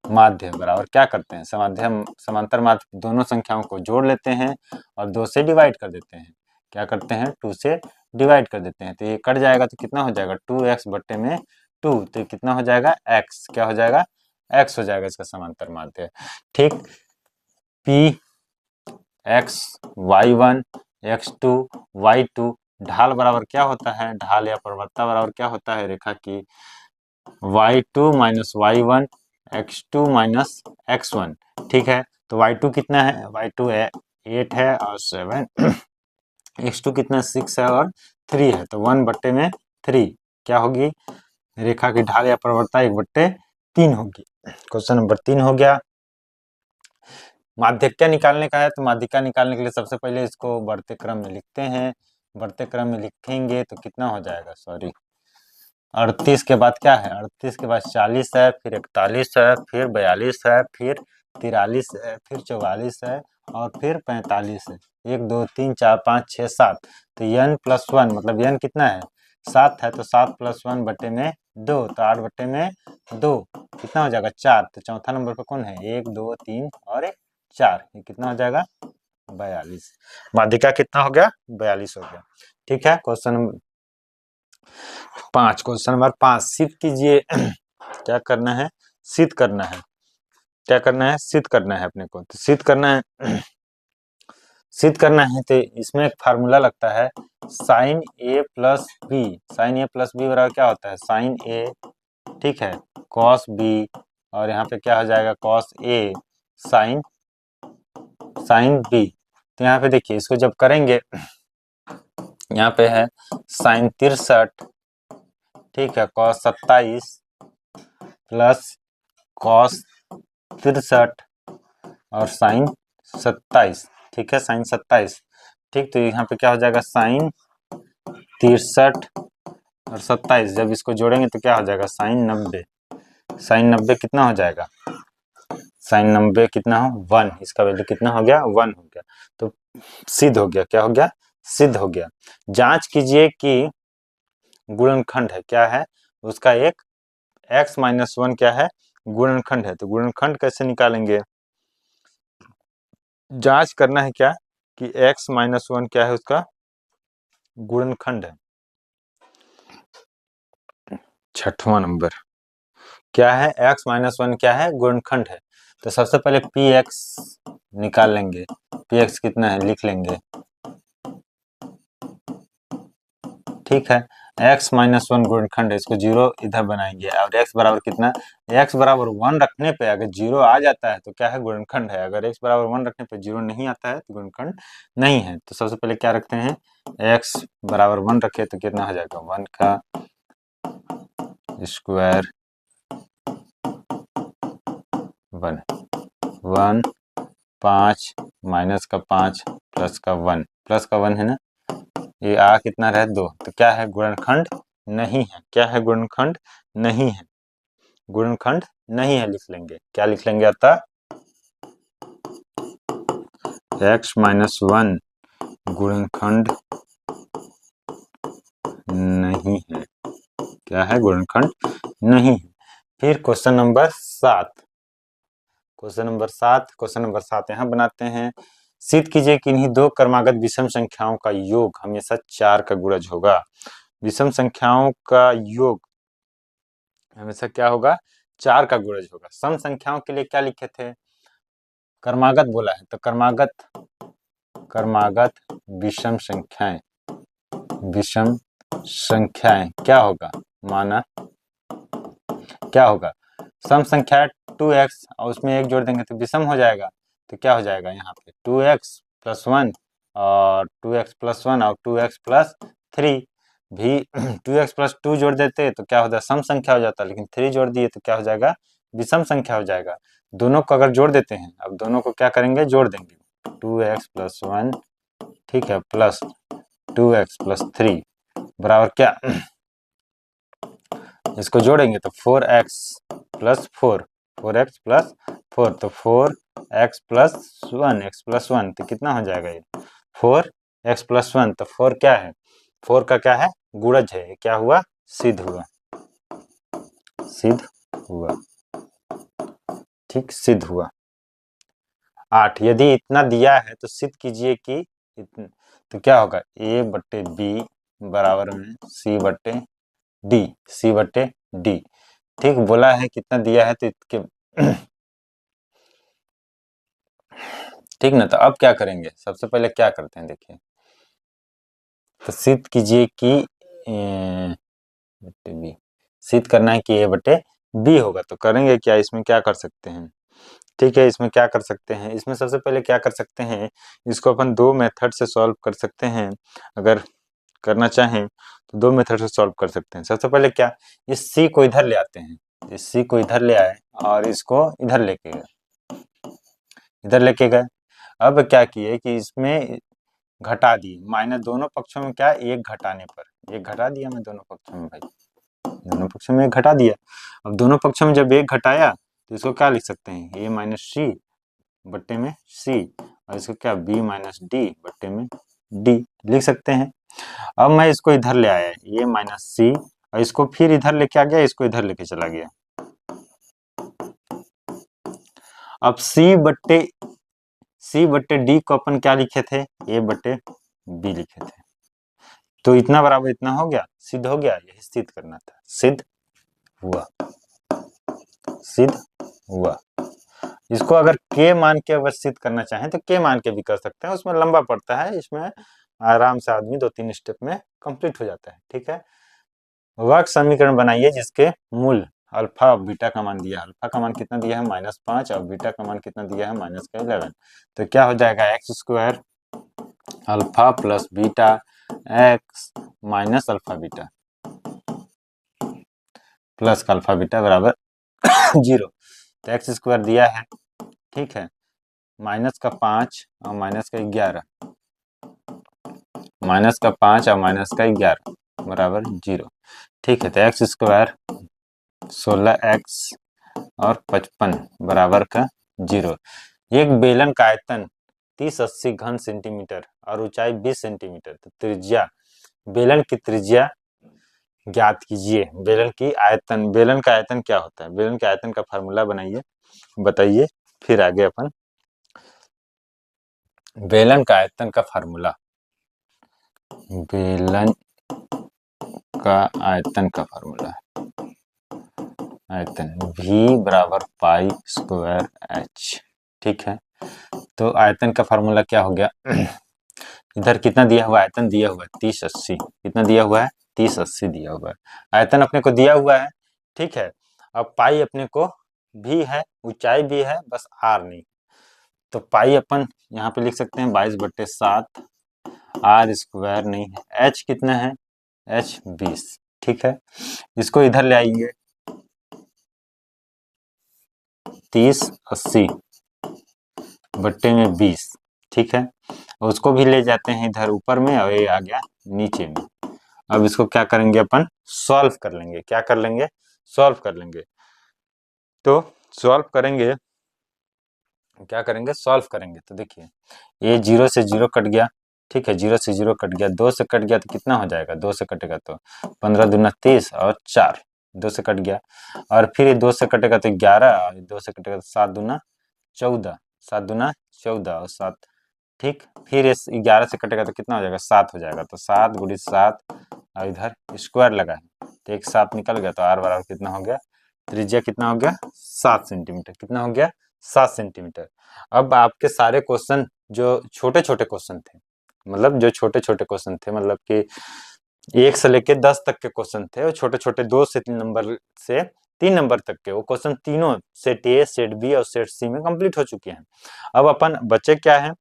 A: माध्य बराबर क्या करते हैं? समांतर माध्य दोनों संख्याओं को जोड़ लेते हैं और 2 से डिवाइड कर देते हैं। क्या करते हैं? 2 से डिवाइड कर देते हैं। तो ये कट जाएगा तो कितना हो जाएगा? 2x बटे में 2, तो कितना हो जाएगा? x। क्या हो जाएगा? x हो जाएगा इसका समांतर माध्य। ठीक, p x y1 x2 y2, ढाल बराबर क्या होता है? ढाल या प्रवणता बराबर क्या होता है रेखा की? y2 - y1 x2 - x1। ठीक है, तो y2 कितना है? y2 8 है और 7, x2 कितना? 6 है और 3 है, तो 1 बट्टे में 3 क्या होगी? रेखा की ढाल या प्रवणता 1/3 होगी। क्वेश्चन नंबर 3 हो गया। माध्यिका निकालने का है, तो माध्यिका निकालने के लिए सबसे पहले इसको बढ़ते क्रम में लिखते हैं। बढ़ते क्रम में लिखेंगे तो कितना हो जाएगा? सॉरी, 38 के बाद क्या है? 38 के बाद 40 है, फिर 41 है, फिर 42 है, फिर 43 है, फिर 44 है और फिर 45 है। 1 2 3 4 5 6 7, तो n + 1 मतलब n कितना है? 7 है, तो 7 + 1 बटे में 2, तो 8 बटे में 2 कितना हो जाएगा? 4। तो चौथा नंबर पर कौन है? 1 2 3 और 4, ये कितना हो जाएगा? 42। माध्यिका कितना हो गया? 42 हो गया। ठीक है, क्वेश्चन 5। क्वेश्चन नंबर 5 सिद्ध कीजिए। क्या करना है? सिद्ध करना है। क्या करना है? सिद्ध करना है अपने को। तो सिद्ध करना है, सिद्ध करना है तो इसमें एक फार्मूला लगता है, sin a + b। sin a + b बराबर क्या होता है? sin a, ठीक है, cos b, और यहाँ पे क्या हो जाएगा? cos a sin b। तो यहाँ पे देखिए, इसको जब करेंगे, यहाँ पे है sin 63, ठीक है, cos 27 प्लस cos 63 और sin 27, ठीक है, sin 27। ठीक, तो यहाँ पे क्या हो जाएगा? sin 63 और 27, जब इसको जोड़ेंगे तो क्या हो जाएगा? sin 90। sin 90 कितना हो जाएगा? sin 90 कितना हो? 1। इसका वैल्यू कितना हो गया? 1 हो गया। तो सिद्ध हो गया। क्या हो गया? सिद्ध हो गया। जांच कीजिए कि गुणनखंड है, क्या है उसका? एक x - 1 क्या है? गुणनखंड है। तो गुणनखंड कैसे निकालेंगे? जांच करना है क्या कि x - 1 क्या है? उसका गुणनखंड है। छठवां नंबर क्या है? x - 1 क्या है? गुणनखंड है। तो सबसे पहले px निकाल लेंगे। px कितना है? लिख लेंगे। ठीक है, x - 1 गुणनखंड है, इसको 0 इधर बनाएंगे और x बराबर कितना? x बराबर 1 रखने पे अगर 0 आ जाता है तो क्या है? गुणनखंड है। अगर x बराबर 1 रखने पे 0 नहीं आता है तो गुणनखंड नहीं है। तो सबसे पहले क्या रखते हैं? x बराबर 1 रखे तो कितना हो जाएगा? 1 का स्क्वायर 1 1 5 माइनस का 5 प्लस का 1, प्लस का 1 है ना, ये आ कितना रहे? 2। तो क्या है? गुणनखंड नहीं है। क्या है? गुणनखंड नहीं है। गुणनखंड नहीं है लिख लेंगे। क्या लिख लेंगे? अतः x - 1 गुणनखंड नहीं है। क्या है? गुणनखंड नहीं है। फिर क्वेश्चन नंबर 7। क्वेश्चन नंबर 7 यहाँ बनाते हैं। सिद्ध कीजिए कि इन्हीं दो क्रमागत विषम संख्याओं का योग हमेशा 4 का गुणज होगा। विषम संख्याओं का योग हमेशा क्या होगा? 4 का गुणज होगा। सम संख्याओं के लिए क्या लिखे थे? क्रमागत बोला है, तो क्रमागत विषम संख्याएं क्या होगा? माना क्या होगा? सम संख्या 2x और उसमें 1 जोड़ देंगे तो विषम हो जाएगा। तो क्या हो जाएगा? यहाँ पे 2x + 1 और 2x + 1 और 2x + 3 भी 2x + 2 जोड़ देते तो क्या होता है? सम संख्या हो जाता, लेकिन 3 जोड़ दिए तो क्या हो जाएगा? विषम संख्या हो जाएगा। दोनों को अगर जोड़ देते हैं, अब दोनों को क्या करेंगे? जोड़ देंगे। 2x + 1 ठीक है, प्लस 2x प्लस 3 बराबर क्या, इसको जोड़ेंगे तो 4x प्लस 4, 4x प्लस 4, तो 4x प्लस 1 तो कितना हो जाएगा ये 4x प्लस 1, तो 4 क्या है, 4 का क्या है, गुणज है, क्या हुआ, सिद्ध हुआ, सिद्ध हुआ, ठीक, सिद्ध हुआ। 8, यदि इतना दिया है तो सिद्ध कीजिए कि तो क्या होगा, a बट्टे बी बराबर में c बट्टे डी, c बट्टे डी, ठीक, बोला है कितना दिया है तो इसके ठीक ना। तो अब क्या करेंगे, सबसे पहले क्या करते हैं देखिए, तो सिद्ध कीजिए कि बट्टे बी, सिद्ध करना है कि ए बट्टे बी होगा, तो करेंगे क्या, इसमें क्या कर सकते हैं, ठीक है, इसमें क्या कर सकते हैं, इसमें सबसे पहले क्या कर सकते हैं, इसको अपन दो मेथड से सॉल्व कर सकते हैं, अगर करना चाहें तो दो मेथड से सॉल्व कर सकते हैं। सबसे पहले क्या, इस सी को इधर ले आते हैं, इस सी को इधर ले आए और इसको इधर लेके गए, इधर लेके गए, अब क्या किए कि इसमें घटा दिए, माइनस दोनों पक्षों में क्या, एक घटाने पर एक घटा दिया मैं दोनों पक्षों में भाई, दोनों पक्षों में एक घटा दिया। अब दोनों पक्षों में जब एक घटाया तो इसको क्या लिख सकते हैं, ए माइनस सी बट्टे में सी, और इसको क्या, बी माइनस डी बट्टे में डी लिख सकते हैं। अब मैं इसको इधर ले आया, ए माइनस सी, और इसको फिर इधर लेके आ गया, इसको इधर लेके चला गया। अब सी बट्टे डी को अपन क्या लिखे थे, ए बट्टे बी लिखे थे, तो इतना बराबर इतना हो गया, सिद्ध हो गया, यही सिद्ध करना था, सिद्ध हुआ, सिद्ध हुआ। इसको अगर के मान के अगर सिद्ध करना चाहें तो के मान के भी कर सकते हैं, उसमें लंबा पड़ता है, इसमें आराम से आदमी 2-3 स्टेप में कंप्लीट हो जाता है, ठीक है। वह समीकरण बनाइए जिसके मूल अल्फा और बीटा का मान दिया है, अल्फा का मान कितना दिया है -5 और बीटा का मान कितना दिया है -11, तो क्या हो जाएगा, x square alpha plus beta x minus alpha beta plus alpha beta बराबर 0, तो एक्स स्क्वायर दिया है, ठीक है, -5 और -11, -5 और -11 बराबर 0, ठीक है, तो एक्स स्क्वायर 16x और 55 बराबर का 0। एक बेलन का आयतन 30-80 घन सेंटीमीटर और ऊंचाई 20 सेंटीमीटर, तो त्रिज्या, बेलन की त्रिज्या ज्ञात कीजिए, बेलन का आयतन क्या होता है, बेलन के आयतन का फार्मूला बनाइए, बताइए, फिर आगे अपन बेलन का आयतन का फार्मूला, बेलन का आयतन का फार्मूला, आयतन v बराबर पाई स्क्वायर h, ठीक है, तो आयतन का फार्मूला क्या हो गया इधर कितना दिया हुआ, आयतन दिया हुआ है 30-80, कितना दिया हुआ है 30-80 दिया हुआ है, आयतन अपने को दिया हुआ है, ठीक है। अब पाई अपने को भी है, ऊंचाई भी है, बस आर नहीं, तो पाई अपन यहाँ पे लिख सकते हैं 22/7, आर स्क्वायर नहीं है, एच कितना है, एच 20, ठीक है, इसको इधर ले आइए 30-80 बट्टे में 20, ठीक है, उसको भी ले जाते हैं इधर ऊपर में और ये आ गया नीचे में। अब इसको क्या करेंगे, अपन सॉल्व कर लेंगे, क्या कर लेंगे, सॉल्व कर लेंगे, तो सॉल्व करेंगे, क्या करेंगे, सॉल्व करेंगे, तो देखिए ये 0 से 0 कट गया, ठीक है, 0 से 0 कट गया, 2 से कट गया तो कितना हो जाएगा, 2 से कटेगा तो 15 दूना 30 और 4, 2 से कट गया, और फिर ये 2 से कटेगा तो 11 और 2 से कटेगा तो 7 दूना 14, 7 दूना 14 और 7, ठीक, फिर इस 11 से कटेगा तो कितना हो जाएगा, 7 हो जाएगा, तो 7 गुणित 7 और इधर स्क्वायर लगा है तो एक 7 निकल गया, तो आर बराबर कितना हो गया, त्रिज्या कितना हो गया 7 सेंटीमीटर, कितना हो गया 7 सेंटीमीटर। अब आपके सारे क्वेश्चन जो छोटे छोटे क्वेश्चन थे, मतलब जो छोटे छोटे क्वेश्चन थे, मतलब कि 1 से लेके 10 तक के क्वेश्चन थे, वो छोटे छोटे 2 से 3 नंबर से 3 नंबर तक के वो क्वेश्चन तीनों सेट ए, सेट बी और सेट सी में कंप्लीट हो चुके हैं। अब अपन बचे क्या है,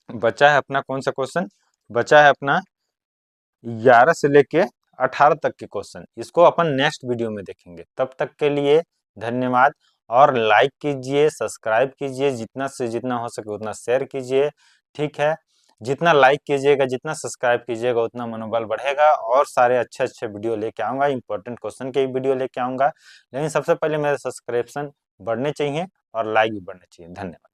A: बचा है अपना कौन सा क्वेश्चन, बचा है अपना 11 से लेके 18 तक के क्वेश्चन, इसको अपन नेक्स्ट वीडियो में देखेंगे, तब तक के लिए धन्यवाद, और लाइक कीजिए, सब्सक्राइब कीजिए, जितना से जितना हो सके उतना शेयर कीजिए, ठीक है। जितना लाइक कीजिएगा, जितना सब्सक्राइब कीजिएगा, उतना मनोबल बढ़ेगा और सारे अच्छे अच्छे वीडियो लेके आऊँगा, इंपॉर्टेंट क्वेश्चन के वीडियो लेके आऊँगा। लेकिन सबसे पहले मेरे सब्सक्रिप्शन बढ़ने चाहिए और लाइक भी बढ़ने चाहिए। धन्यवाद।